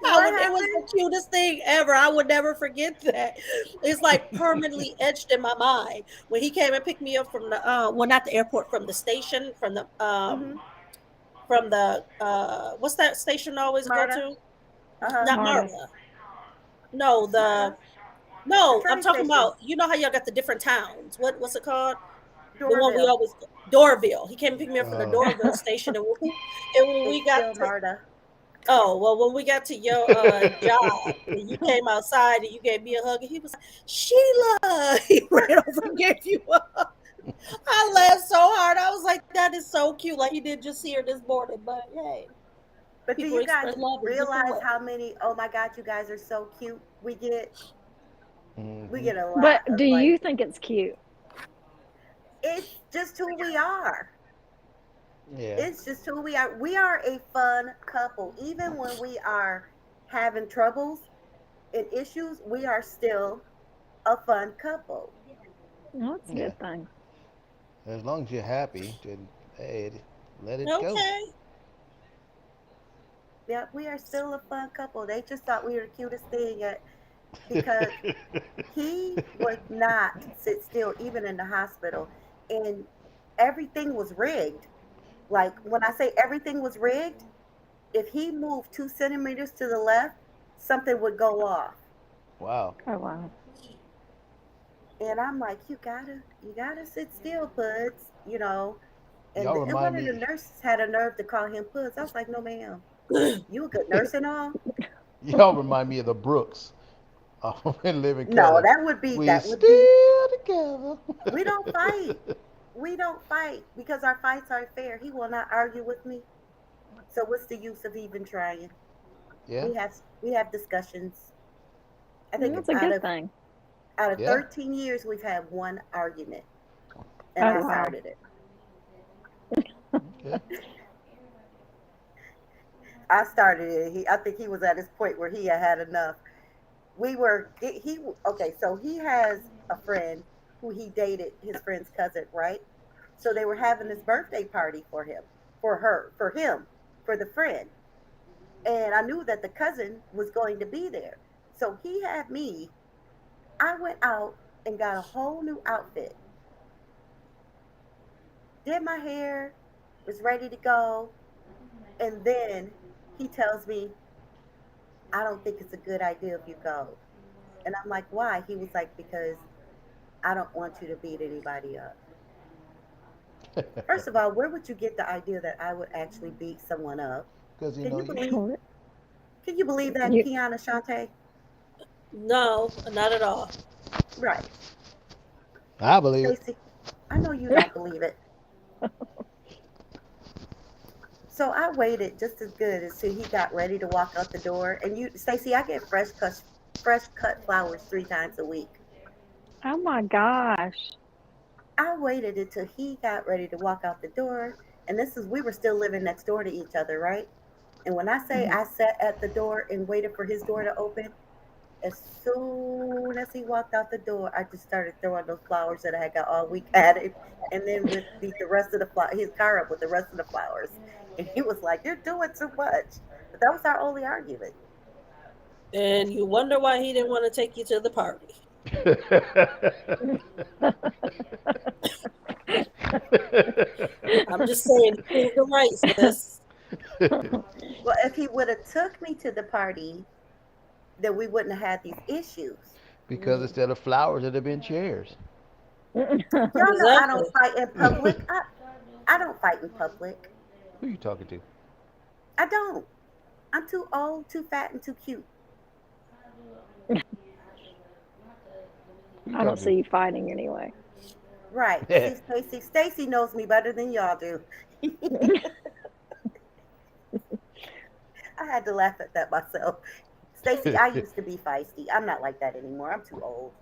what It was happened? the cutest thing ever. I would never forget that. It's like permanently etched in my mind when he came and picked me up from the well, not the airport, from the station, Hmm. from the what's that station I always go Marta. to? Uh huh. Not Marta. Marta. No, Marta. The no, I'm train talking station. about, you know how y'all got the different towns. What's it called? The one we Dorville. always Dorville. He came and picked me up from the Oh, Dorville station, and and when It's we got still to Marta. when we got to your job, and you came outside and you gave me a hug, and he was like, Sheila, he ran over and gave you a hug. I laughed so hard. I was like, that is so cute. Like he did just see her this morning, but hey, But do people you guys express love in different realize ways. how many? Oh my God, you guys are so cute. We get. We hmm, get a But lot of do like. you think it's cute? It's just who we are. yeah, It's just who we are. We are a fun couple. Even when we are having troubles and issues, we are still a fun couple. Well, that's a yeah. good thing. As long as you're happy, then hey, let it go. Okay. Yeah, we are still a fun couple. They just thought we were the cutest thing because he would not sit still even in the hospital and everything was rigged. Like when I say everything was rigged, if he moved 2 centimeters to the left, something would go off. Wow. Oh wow. And I'm like, you gotta sit still, Puds, And, Y'all and one remind of the me. nurses had a nerve to call him Puds. I was like, no, ma'am, you a good nurse and all. Y'all remind me of the Brooks in Living No, Color. that would be We that would be. still together. We don't fight. We don't fight because our fights are fair. He will not argue with me. So what's the use of even trying? Yeah, We have discussions. I think That's a out good of thing. out of yeah. 13 years we've had one argument, and Oh I wow. started it. Okay. I started it. I think he was at his point where he had enough. Okay. So he has a friend who he dated his friend's cousin, right? So they were having this birthday party for him, for him, for the friend, and I knew that the cousin was going to be there. So he had me. I went out and got a whole new outfit, did my hair, was ready to go, and then he tells me, I don't think it's a good idea if you go. And I'm like, why? He was like, because I don't want you to beat anybody up. First of all, where would you get the idea that I would actually beat someone up? Because you Can know you you. believe? Can you believe that, You Kiana Shante? No, not at all. Right, I believe it. Stacy. I know you don't believe it. So I waited just as good as till he got ready to walk out the door. And you, Stacy, I get fresh cut flowers 3 times a week. oh my gosh. I waited until he got ready to walk out the door. And we were still living next door to each other, right? And when I say Mhm. I sat at the door and waited for his door to open, as soon as he walked out the door, I just started throwing those flowers that I had got all week at him. And then beat the rest of his car up with the rest of the flowers. And he was like, you're doing too much. But that was our only argument. And you wonder why he didn't want to take you to the party. I'm just saying, prove the right, sis. Well, if he would have took me to the party, then we wouldn't have had these issues. Because Mm. instead of flowers, it'd have been chairs. Y'all know I don't Exactly. fight in public. I don't fight in public. Who you talking to? I don't. I'm too old, too fat, and too cute. Who you I don't see talking you fighting anyway. Right. to? See, Stacy. Stacy knows me better than y'all do. I had to laugh at that myself. Stacy, I used to be feisty. I'm not like that anymore. I'm too old.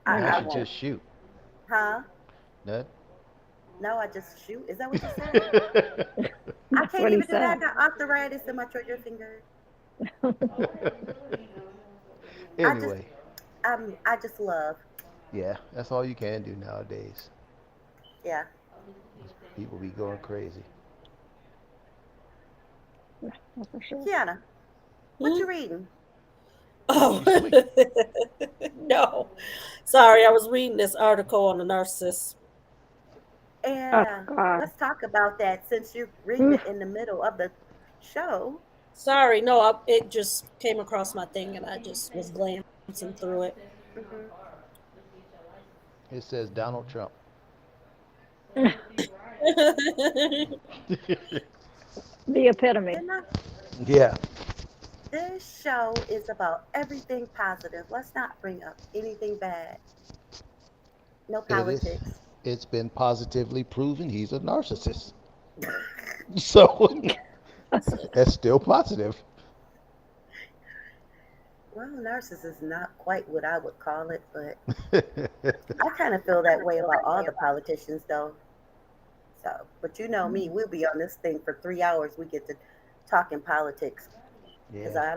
I I Yeah. should won't. just shoot. Huh? Nut. No, I just shoot. Is that what you said? I That's can't what he even do that. I said. got arthritis in my trigger finger. I just, Anyway, I just love. yeah, that's all you can do nowadays. Yeah. People be going crazy. That's for sure. Kiana, what Hmm? you reading? Oh, You sleep. no. Sorry, I was reading this article on the narcissist. Oh And God. let's talk about that since you're reading it Oof. in the middle of the show. Sorry, no, it just came across my thing and I just was glancing through it. Hmm. It says Donald Trump. The epitome. And Yeah, this show is about everything positive. Let's not bring up anything bad. No it is. politics. It's been positively proven he's a narcissist. So that's still positive. Well, narcissist is not quite what I would call it, but I kind of feel that way about all the politicians, though. So, but you know me, we'll be on this thing for 3 hours. We get to talking politics because Yeah.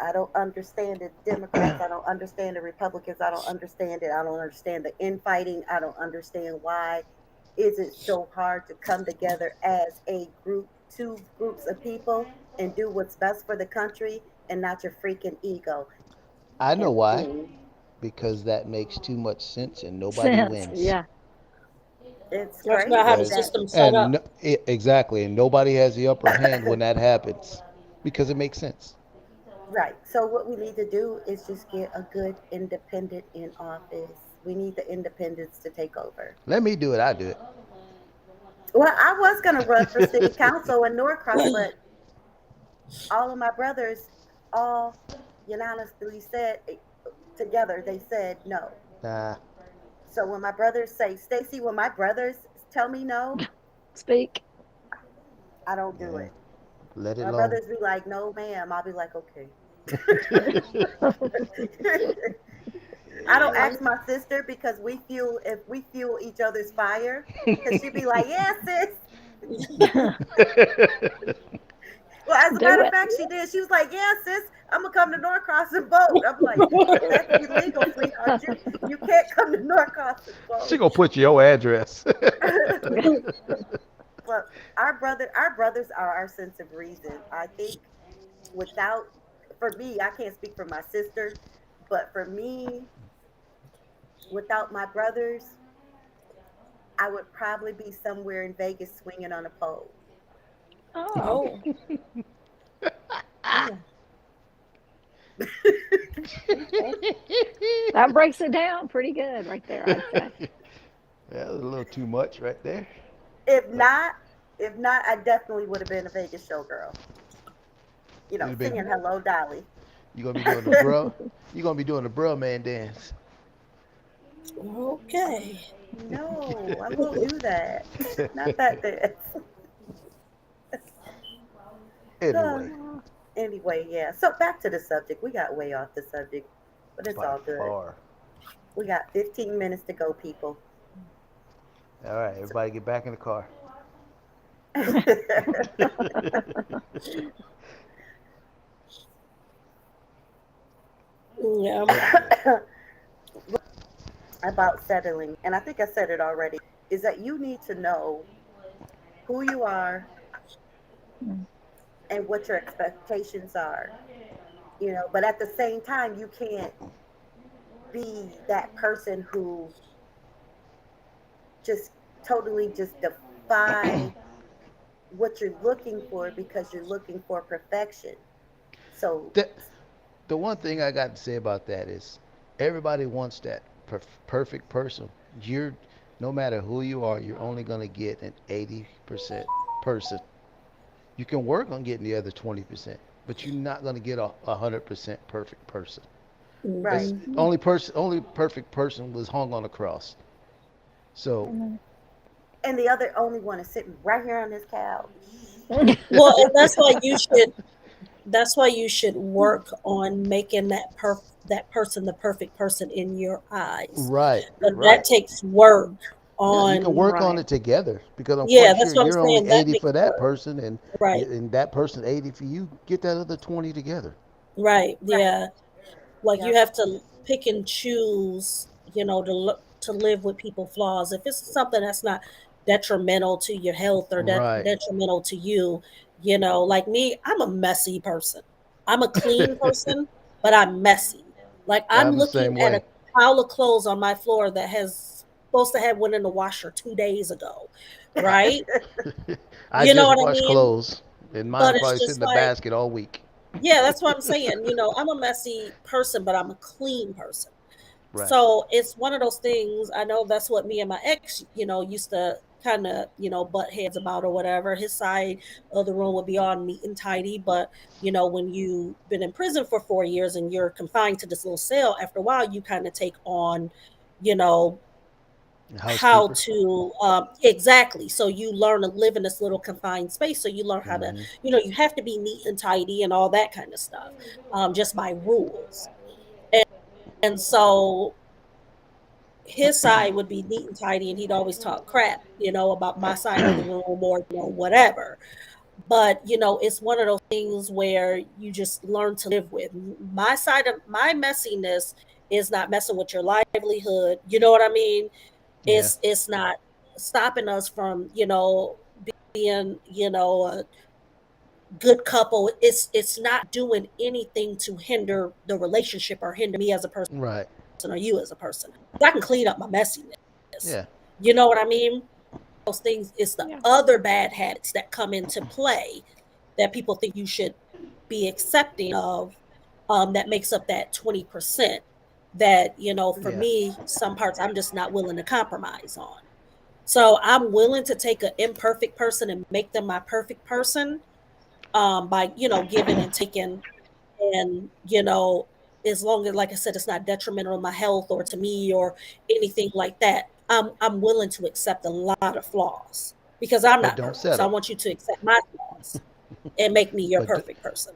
I don't understand the Democrats. I don't understand the Republicans. I don't understand it. I don't understand the infighting. I don't understand why is it so hard to come together as a group, two groups of people, and do what's best for the country and not your freaking ego. I know And why. Because that makes too much sense and nobody Sense. wins. Yeah. it's That's not how the crazy that system's set up. Exactly, and nobody has the upper hand when that happens because it makes sense. right. So what we need to do is just get a good independent in office. We need the independents to take over. Let me do it. I do Well, I was gonna run for city it. council in Norcross, but all of my brothers all unanimously said together they said no. Nah. So when my brothers say, Stacy, when my brothers tell me no, Speak. I don't do Yeah. it. Let it My alone. brothers be like, no, ma'am. I'll be like, okay. I don't ask my sister because we fuel if we fuel each other's fire. Because she'd be like, yeah, sis. Well, as a Do matter of it. fact, she did. She was like, yeah, sis, I'm gonna come to Norcross and vote. I'm like, that's illegal, sweetheart. You can't come to Norcross and She vote. gonna put your address. But our brothers are our sense of reason. I think without, for me, I can't speak for my sister, but for me, without my brothers, I would probably be somewhere in Vegas swinging on a pole. Oh, Oh, yeah. Okay. that breaks it down pretty good right there, I'd say. That was a little too much right there. If But not, if not, I definitely would have been a Vegas showgirl. you'd have Singing been "Hello, Dolly." you gonna be doing the bro. You gonna be doing the bro man dance. Okay. No, I won't do that. Not that dance. Anyway, Anyway, yeah. So back to the subject. We got way off the subject, but it's by all good. far. We got 15 minutes to go, people. All right, everybody get back in the car. Yeah. Anyway, About settling, and I think I said it already, is that you need to know who you are and what your expectations are. But at the same time, you can't be that person who just totally just defy what you're looking for because you're looking for perfection. So, the the one thing I got to say about that is everybody wants that perfect person, you're no matter who you are, you're only going to get an 80% person. You can work on getting the other 20%, but you're not going to get a 100% perfect person. That's Right. Hmm. only perfect person was hung on a cross. So Mhm. And the other only one is sitting right here on this couch. Well, and that's why you should work on making that person the perfect person in your eyes. right, But that right. takes work Yeah, you can on. work on Right. it together because I'm Yeah, quite sure that's what I'm you're only saying. That 80 makes for that work. person, Right. and that person 80 for you. Get that other 20 together. Right. Right. Yeah. Like you Yep. have to pick and choose, to live with people flaws. If it's something that's not detrimental to your health or Right. detrimental to you, like me, I'm a messy person. I'm a clean person, but I'm messy. Like I'm I'm the looking same at a way. pile of clothes on my floor that has supposed to have went in the washer 2 days ago, right? I You know just what I wash mean? clothes, and mine But it's probably sit in just the like, basket all week. yeah, that's what I'm saying. I'm a messy person, but I'm a clean person. Right. So it's one of those things. I know that's what me and my ex, used to kind of, butt heads about or whatever. His side of the room would be all neat and tidy. But, when you've been in prison for 4 years and you're confined to this little cell, after a while, you kind of take on, you know, how Housekeeper. to exactly, so you learn to live in this little confined space, so you learn how to, Hmm. you have to be neat and tidy and all that kind of stuff, just by rules. And so his side would be neat and tidy, and he'd always talk crap, about my side of the room, or whatever. But it's one of those things where you just learn to live with. My side of my messiness is not messing with your livelihood. You know what I mean? Yeah. It's not stopping us from, being, a good couple. It's not doing anything to hinder the relationship or hinder me as a person Right. or you as a person. I can clean up my messiness. Yeah. You know what I mean? Those things, it's the Yeah. other bad habits that come into play that people think you should be accepting of, that makes up that 20% that, for Yeah. me, some parts I'm just not willing to compromise on. So I'm willing to take an imperfect person and make them my perfect person, by, giving and taking, and, as long as, like I said, it's not detrimental to my health or to me or anything like that, I'm willing to accept a lot of flaws because I'm But not don't perfect. So I settle. want you to accept my flaws and make me your But perfect person.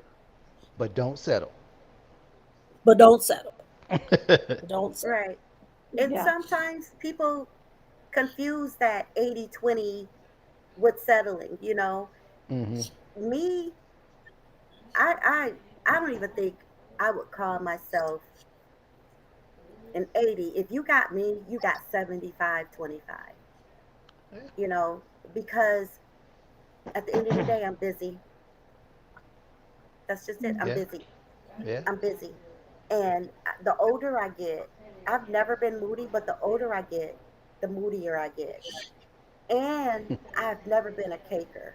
but don't settle. But don't settle. Don't settle. Right. And Yeah. sometimes people confuse that 80/20 with settling, Hmm. Me, I don't even think I would call myself an 80. If you got me, you got 75/25, you know, because at the end of the day, I'm busy. That's just it. I'm Mhm. Yeah. busy. Yeah. I'm busy. And the older I get, I've never been moody, but the older I get, the moodier I get. And I've never been a caker.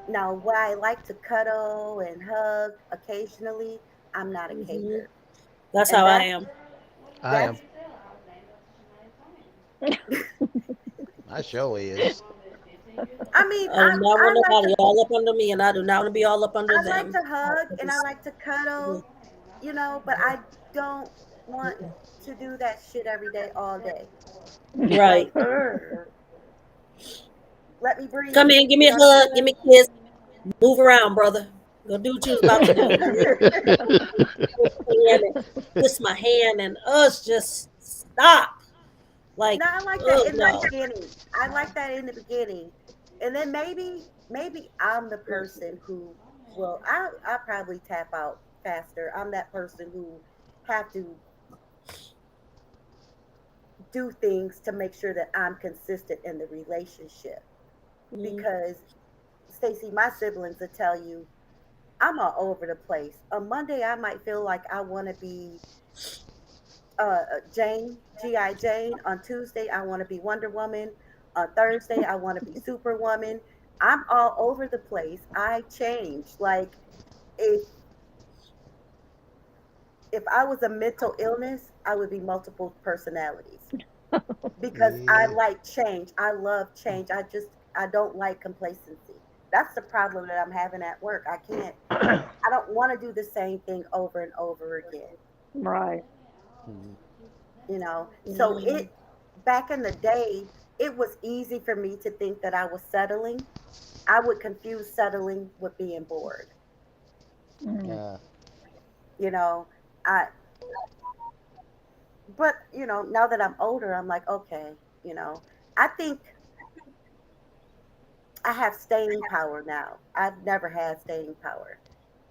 Now, while I like to cuddle and hug occasionally, I'm not a Hmm. caker. That's And how I am. I am. that's My show is. I mean, I do not want I like to nobody all up under me, and I do not want to be all up under I like them. to I hug I and I just, like to mhm, cuddle, but I don't want mhm. to do that shit every day, all day. Like, Right. let me Come breathe. in, give You me a know what hug, give me a kiss, move around, brother. Go do what you was about to do. I'm saying? Hand and kiss my hand, and us just stop. Like, No, I like that oh in the no. beginning. I like that in the beginning, and then maybe I'm the person who will. I probably tap out faster. I'm that person who have to do things to make sure that I'm consistent in the relationship. Mm-hmm. Because Stacy, my siblings will tell you I'm all over the place. On Monday, I might feel like I want to be Jane, G.I. Jane. On Tuesday, I want to be Wonder Woman. On Thursday, I want to be Superwoman. I'm all over the place. I change. Like if if I was a mental illness, I would be multiple personalities. because I Yeah. like change. I love change. I don't like complacency. That's the problem that I'm having at work. I don't want to do the same thing over and over again, Right. Mhm. So Mhm. it back in the day, it was easy for me to think that I was settling. I would confuse settling with being bored. Mm. Uh, You know, I but now that I'm older, I'm like, okay, you know, I think I have staying power now. I've never had staying power.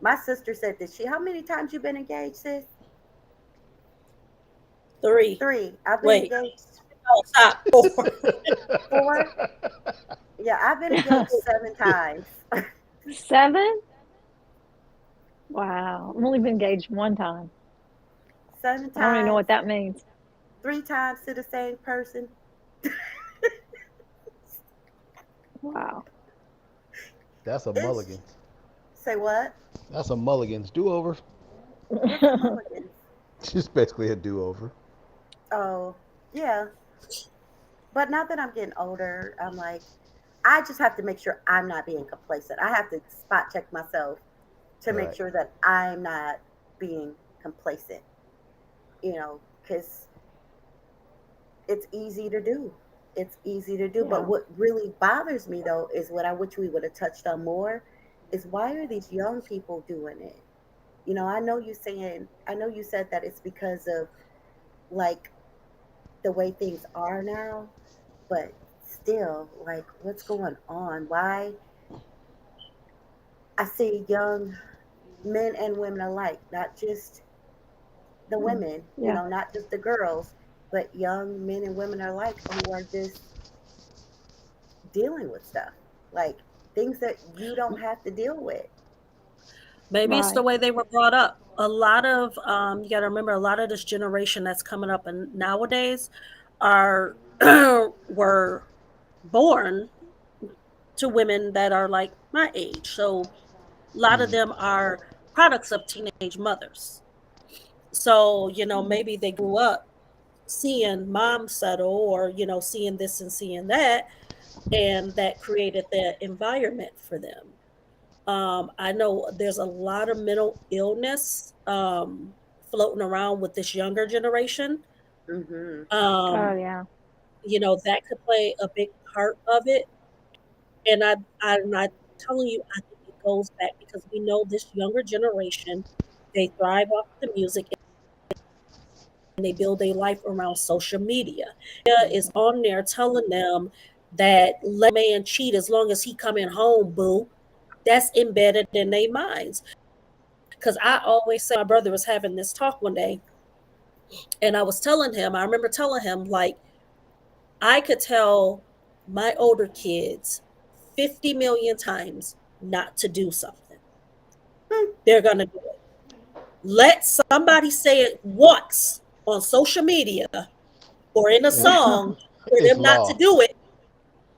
My sister said that how many times you been engaged, sis? 3. Three. I've been Wait. engaged Oh, stop. 4. four. Yeah, I've been engaged 7 times. 7? Wow. I've only been engaged one time. seven I don't even know times, what that means. 3 times to the same person. Wow. that's a It's mulligan. say what? That's a mulligan's do over. What's a mulligan? It's basically a do over. Oh, yeah. But now that I'm getting older, I'm like, I just have to make sure I'm not being complacent. I have to spot check myself to make Right. sure that I'm not being complacent, because it's easy to do. It's easy to do. But Yeah. what really bothers me, though, is what I wish we would have touched on more is why are these young people doing it? I know you said that it's because of like the way things are now, but still, like, what's going on? Why? I see young men and women alike, not just the Mm. women, Yeah. not just the girls, but young men and women alike who are just dealing with stuff, like things that you don't have to deal with. Maybe it's the Right. way they were brought up. A lot of you got to remember a lot of this generation that's coming up and nowadays are were born to women that are like my age. So a lot of Mm. them are products of teenage mothers. So, Mm. maybe they grew up seeing mom settle or, seeing this and seeing that, and that created that environment for them. I know there's a lot of mental illness floating around with this younger generation. Hmm. Oh, Um, yeah. that could play a big part of it. And I'm not telling you, I think it goes back because we know this younger generation, they thrive off the music and they build their life around social media. Is Mhm. on there telling them that let a man cheat as long as he coming home, boo. That's embedded in their minds. Because I always say my brother was having this talk one day, and I remember telling him, like, I could tell my older kids 50 million times not to do something. They're going to do it. Let somebody say it once on social media or in a Yeah. song for It's them not to law. do it.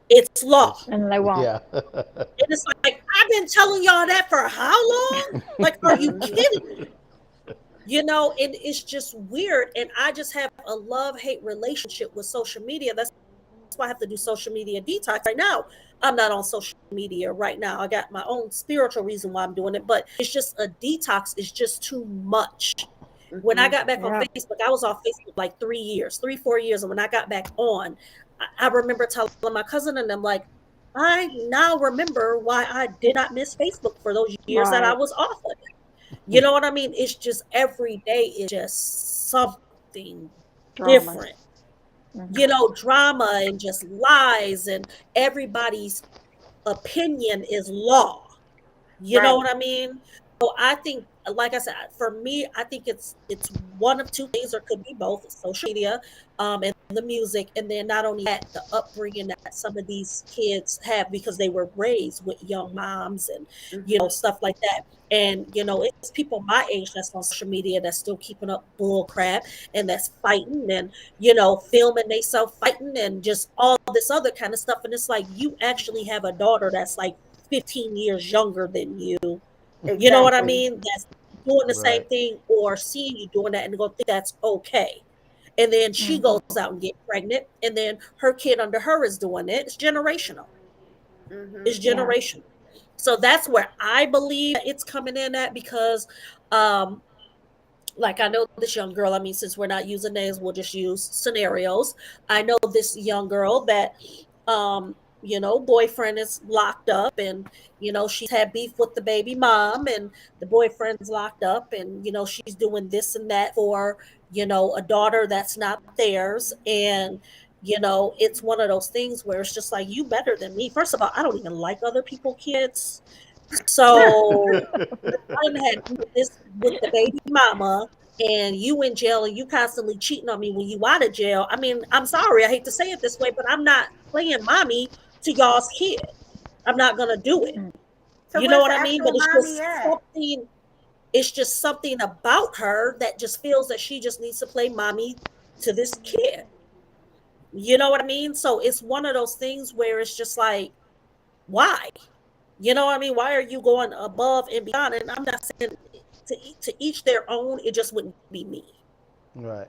It's law. It's And they won't. yeah. And it's like, I've been telling y'all that for how long? Like, are you Hmm. kidding me? And it's just weird. And I just have a love hate relationship with social media. That's why I have to do social media detox right now. I'm not on social media right now. I got my own spiritual reason why I'm doing it, but it's just a detox. It's just too much. When I Hmm. got back on Yeah. Facebook, I was off Facebook like 3 years, 3, 4 years. And when I got back on, I remember telling my cousin and them, like, I now remember why I did not miss Facebook for those years that I Right. was off of it. You know what I mean? It's just every day is just something Dramas. different. Hmm. Drama and just lies, and everybody's opinion is law. You know Right. what I mean? So I think, like I said, for me, I think it's one of two things, or could be both: social media, and the music, and then not only that, the upbringing that some of these kids have because they were raised with young moms and Hmm. stuff like that. And it's people my age that's on social media that's still keeping up bull crap and that's fighting and filming themselves fighting and just all this other kind of stuff. And it's like you actually have a daughter that's like 15 years younger than you. You know what I Exactly. mean? That's doing the same Right. thing or seeing you doing that and go think that's okay. and then she Mhm. goes out and get pregnant, and then her kid under her is doing it. It's generational. It's Yeah. generational. So that's where I believe it's coming in at, because um like I know this young girl, I mean, since we're not using names, we'll just use scenarios. I know this young girl that boyfriend is locked up, and she's had beef with the baby mom, and the boyfriend's locked up, and she's doing this and that for a daughter that's not theirs. And it's one of those things where it's just like, you better than me. First of all, I don't even like other people kids. So I done had this with the baby mama, and you in jail, and you constantly cheating on me when you out of jail. I mean, I'm sorry, I hate to say it this way, but I'm not playing mommy to y'all's kid. I'm not gonna do it. Mm. So You know where's what the I mean? But actual mommy at? it's just something about her that just feels that she just needs to play mommy to this kid. You know what I mean? So it's one of those things where it's just like, why? You know what I mean? Why are you going above and beyond? And I'm not saying to each their own. It just wouldn't be me. Right.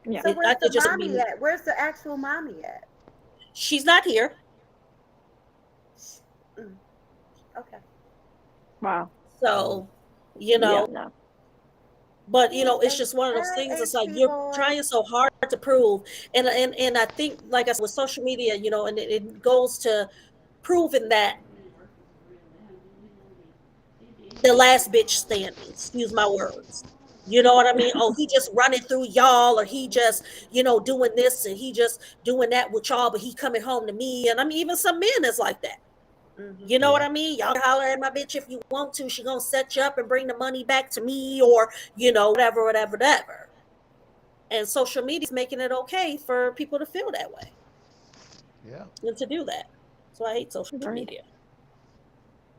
Yeah. So where's the It just wouldn't be mommy me. at? Where's the actual mommy at? She's not here. Mm, okay. Wow. Mm. So, Yeah. No. but Who's it's just one of those things. It's like you're people? trying so hard to prove. And I think, like I said, with social media, and it goes to proving that the last bitch standing, excuse my words. You know what I mean? Oh, he just running through y'all, or he just, doing this, and he just doing that with y'all, but he coming home to me. And I mean, even some men is like that. Mm-hmm. You know what Yeah. I mean? Y'all can holler at my bitch if you want to. She gonna set you up and bring the money back to me, or whatever, whatever, whatever. And social media is making it okay for people to feel that way Yeah. and to do that. So I hate social Agreed. media.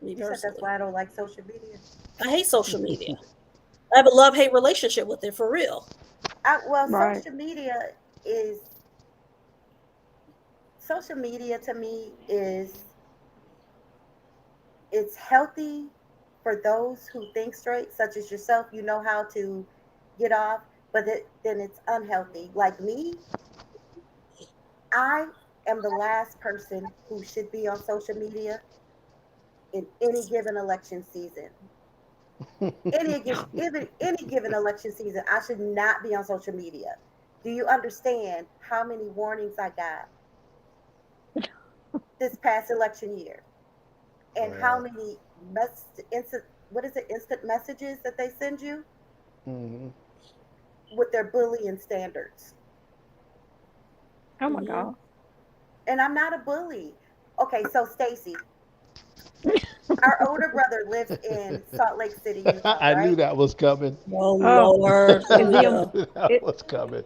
Me You said that's personally, why I don't like social media. I hate social media. I have a love-hate relationship with it, for real. Well, Right. is social media to me is it's healthy for those who think straight, such as yourself. You know how to get off, but then it's unhealthy. Like me, I am the last person who should be on social media in any given election season. Any given election season, I should not be on social media. Do you understand how many warnings I got this past election year, and how Well. many instant messages that they send you Hmm. with their bullying standards? Oh my Hmm. God. And I'm not a bully. Okay, so Stacy, our older brother lives in Salt Lake City, Utah, I knew right? that was coming. Oh Oh, Lord, here is we he I on? go. knew that It. was coming.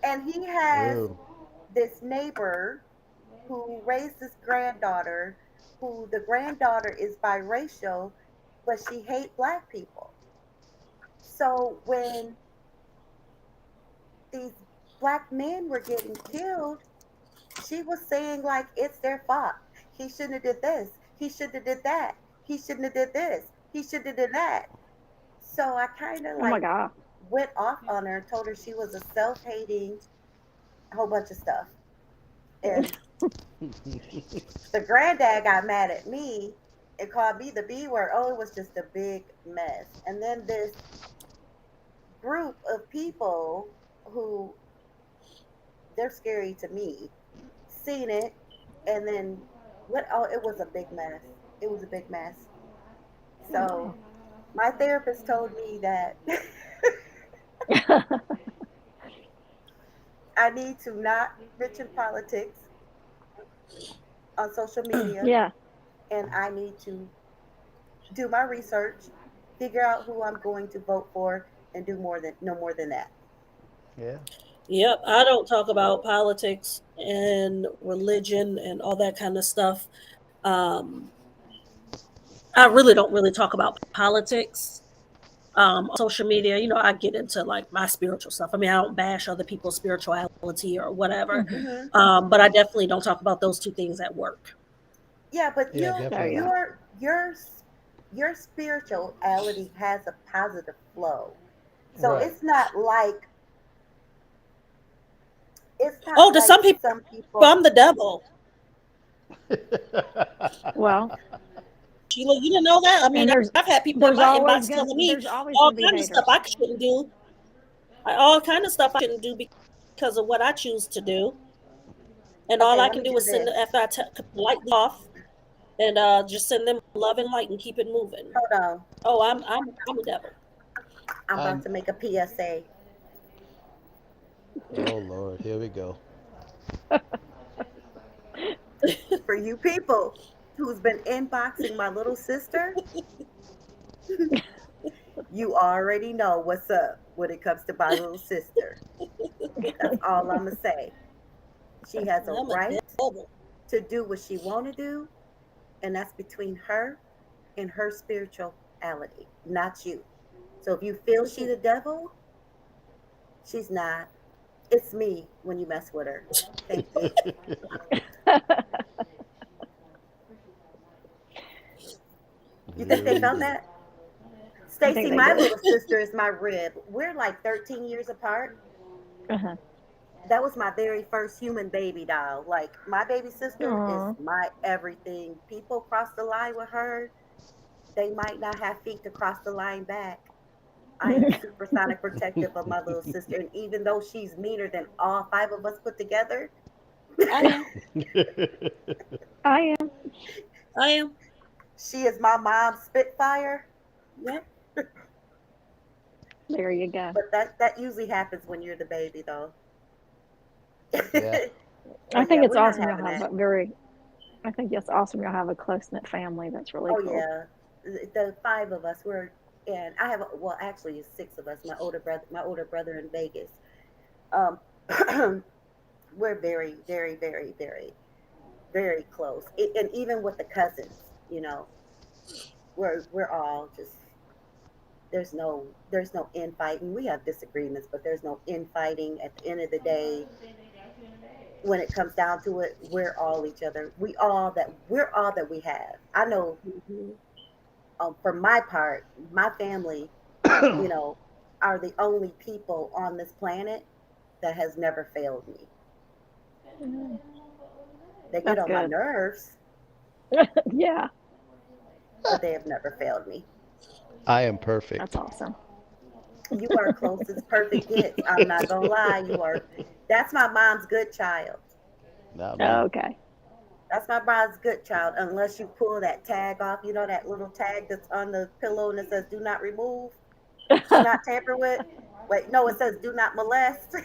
And he has Oh. this neighbor who raised this granddaughter, who the granddaughter is biracial, but she hate black people. So when these black men were getting killed, she was saying like it's their fault. He shouldn't have did this. He shouldn't have did that. He shouldn't have did this. He shouldn't have did that. So I kind of Oh my like God. went off on her and told her she was a self-hating whole bunch of stuff. And the granddad got mad at me and called me the B word. Oh, it was just a big mess. And then this group of people who they're scary to me seen it, and then what? Oh, it was a big mess. It was a big mess. So Wow. my therapist told me that I need to not mention politics on social media, Yeah. and I need to do my research, figure out who I'm going to vote for, and do more than no more than that. Yeah. Yep, I don't talk about politics and religion and all that kind of stuff. Um, I really don't really talk about politics. On social media, I get into like my spiritual stuff. I mean, I don't bash other people's spirituality or whatever, Hmm. Hmm. but I definitely don't talk about those two things at work. Yeah, but Yeah, Oh definitely yeah. not. your spirituality has a positive flow. So Right. it's not like it's not Oh, to like some people, some people. I'm the devil. Well, Sheila, you didn't know that? I mean, and I've had people in my inbox telling me there's always all gonna be kind of stuff haters. I shouldn't do. All kind of stuff I shouldn't do because of what I choose to do. And all Okay, I let can me do do is send this. after I lightly off and just send them love and light and keep it moving. Hold on. Oh, I'm a devil. I'm I about to make a PSA. Oh Lord, here we go. For you people who's been inboxing my little sister, you already know what's up when it comes to my little sister. That's all I'm gonna say. She has a I'm a right devil. to do what she want to do, and that's between her and her spirituality, not you. So if you feel she the devil, she's not. It's me when you mess with her. Thank you. You think they felt Really? that? I think Stacy, they my did. little sister is my rib. We're like 13 years apart. Uh-huh. That was my very first human baby doll. Like my baby sister is Aw. my everything. People cross the line with her, they might not have feet to cross the line back. I am supersonic protective of my little sister, and even though she's meaner than all five of us put together, I am. I am. I am. she is my mom's Spitfire. Yep. There you go. But that usually happens when you're the baby, though. Yeah. I But think yeah, it's we're not awesome y'all having have that. a very. I think it's awesome y'all have a close knit family. That's really Oh cool. yeah, the five of us were, and I have well, actually, it's six of us. My older brother in Vegas. Um, we're very, very, very, very, very close. And even with the cousins, you know, we're all just there's no infighting. We have disagreements, but there's no infighting. At the end of the day, when it comes down to it, we're all that we have. I know, Mm-hmm. for my part, my family, you know, are the only people on this planet that has never failed me. Mm, They get that's on my good. nerves, Yeah, but they have never failed me. I am that's perfect. awesome. You are closest perfect gets. I'm not gonna lie. You are. That's my mom's good child. Not me. Okay. That's my mom's good child. Unless you pull that tag off, you know that little tag that's on the pillow and it says "Do not remove, do not tamper with." Wait, no, it says "Do not molest."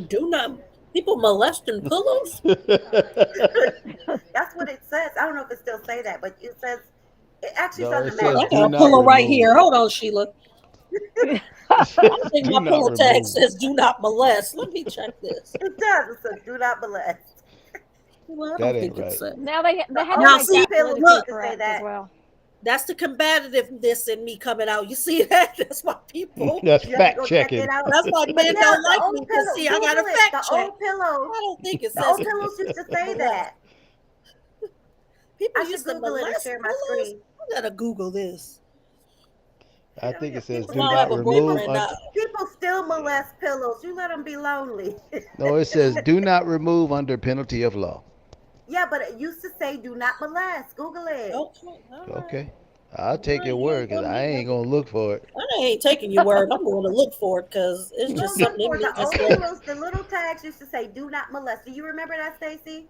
Do not people molesting pillows? That's what it says. I don't know if it still say that, but it says it actually is No, on the it Oh, says I mattress. do got a not pillow right here. remove. Hold on, Sheila. I think Do my not pillow tag remove. says "Do not molest." Let me check this. It does. It says "Do not molest." Well, I That don't ain't think it right. says. Now they The had to Now, only make see, that pillows politically used look, to say correct as that. well. that's the combativeness in me coming out. You see that? That's why people. That's You have to fact go check it checking. out. That's why But men yeah, don't the like me old because pillow. see, I got a Google it. fact check. I don't think it The says old pillows used to say molest. that. People I should used to Google it and molest share my pillows. screen. I gotta Google this. I think Yeah, it says people Well, do I don't still not have a people remove. boyfriend now. people still molest pillows. You let them be lonely. No, it says do not remove under penalty of law. Yeah, but it used to say "Do not molest." Google it. Okay, all right. Okay. I'll All take right, your you ain't word because gonna I make ain't nothing. going to look for it. I ain't taking your word. I'm going to look for it because it's Go just look something for in it. The me just old said. pillows. The little tags used to say "Do not molest." Do you remember that, Stacy?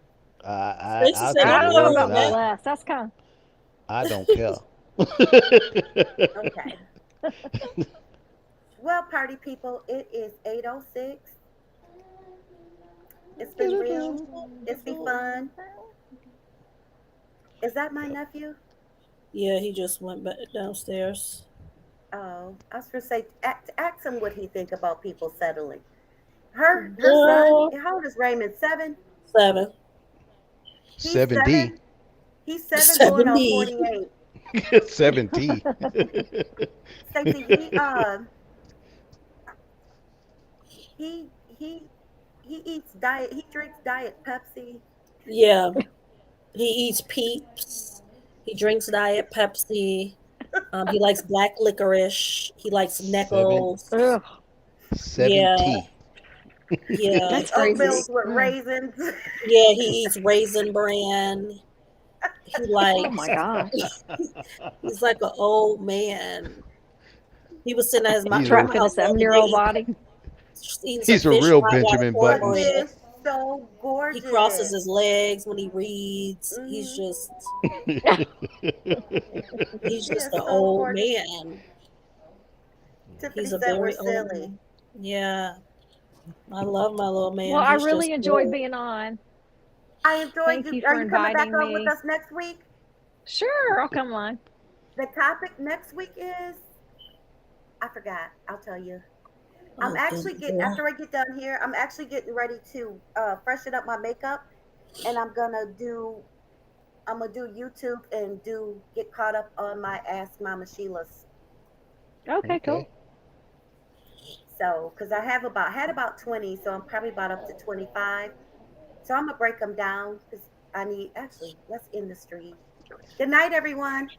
Stacey I'll said, take I I your don't know word heard because about that. molest. That's kind I don't care. Okay. Well, party people, it is 8:06. It's been real. It's been fun. Is that my Yep. nephew? Yeah, he just went back downstairs. Oh, I was gonna say, ask him what he think about people settling. Her son. Girl, How old is Raymond? 7. 7. He's 7D. 7. He's 7 going on 7D. 48. 7T. Stacey, he he eats diet. He drinks diet Pepsi. Yeah, he eats Peeps. He drinks Diet Pepsi. He likes black licorice. He likes Seven Neckos. of. Ugh. Yeah, 7T. Yeah, That's Oatmeals crazy. with Mm. raisins. yeah, he eats raisin bran. He Oh my likes. gosh. He's like an old man. He was sitting at his He's a grandma's Trapped in a house the other 7-year-old day body. eating some he's a fish real fried water Benjamin But he Buttons. cornbread. is so He crosses gorgeous. his legs when he reads. Mhm. He's He just is an so old gorgeous. man. Tiffany He's a said we're very old silly. man. Yeah, I love my little man. Well, I He's really just enjoyed old. being on. I enjoyed Thank you. you Are for you coming back inviting on with me. us next week? Sure, I'll come on. The topic next week is I forgot. I'll tell you. I'm Oh, actually good boy. after I get done here, I'm actually getting ready to freshen up my makeup, and I'm gonna do YouTube and get caught up on my Ask Mama Sheila's. Okay, cool. Okay. So, because I had about 20, so I'm probably about up to 25. So I'm gonna break them down because I need actually. Let's end the stream. Good night, everyone.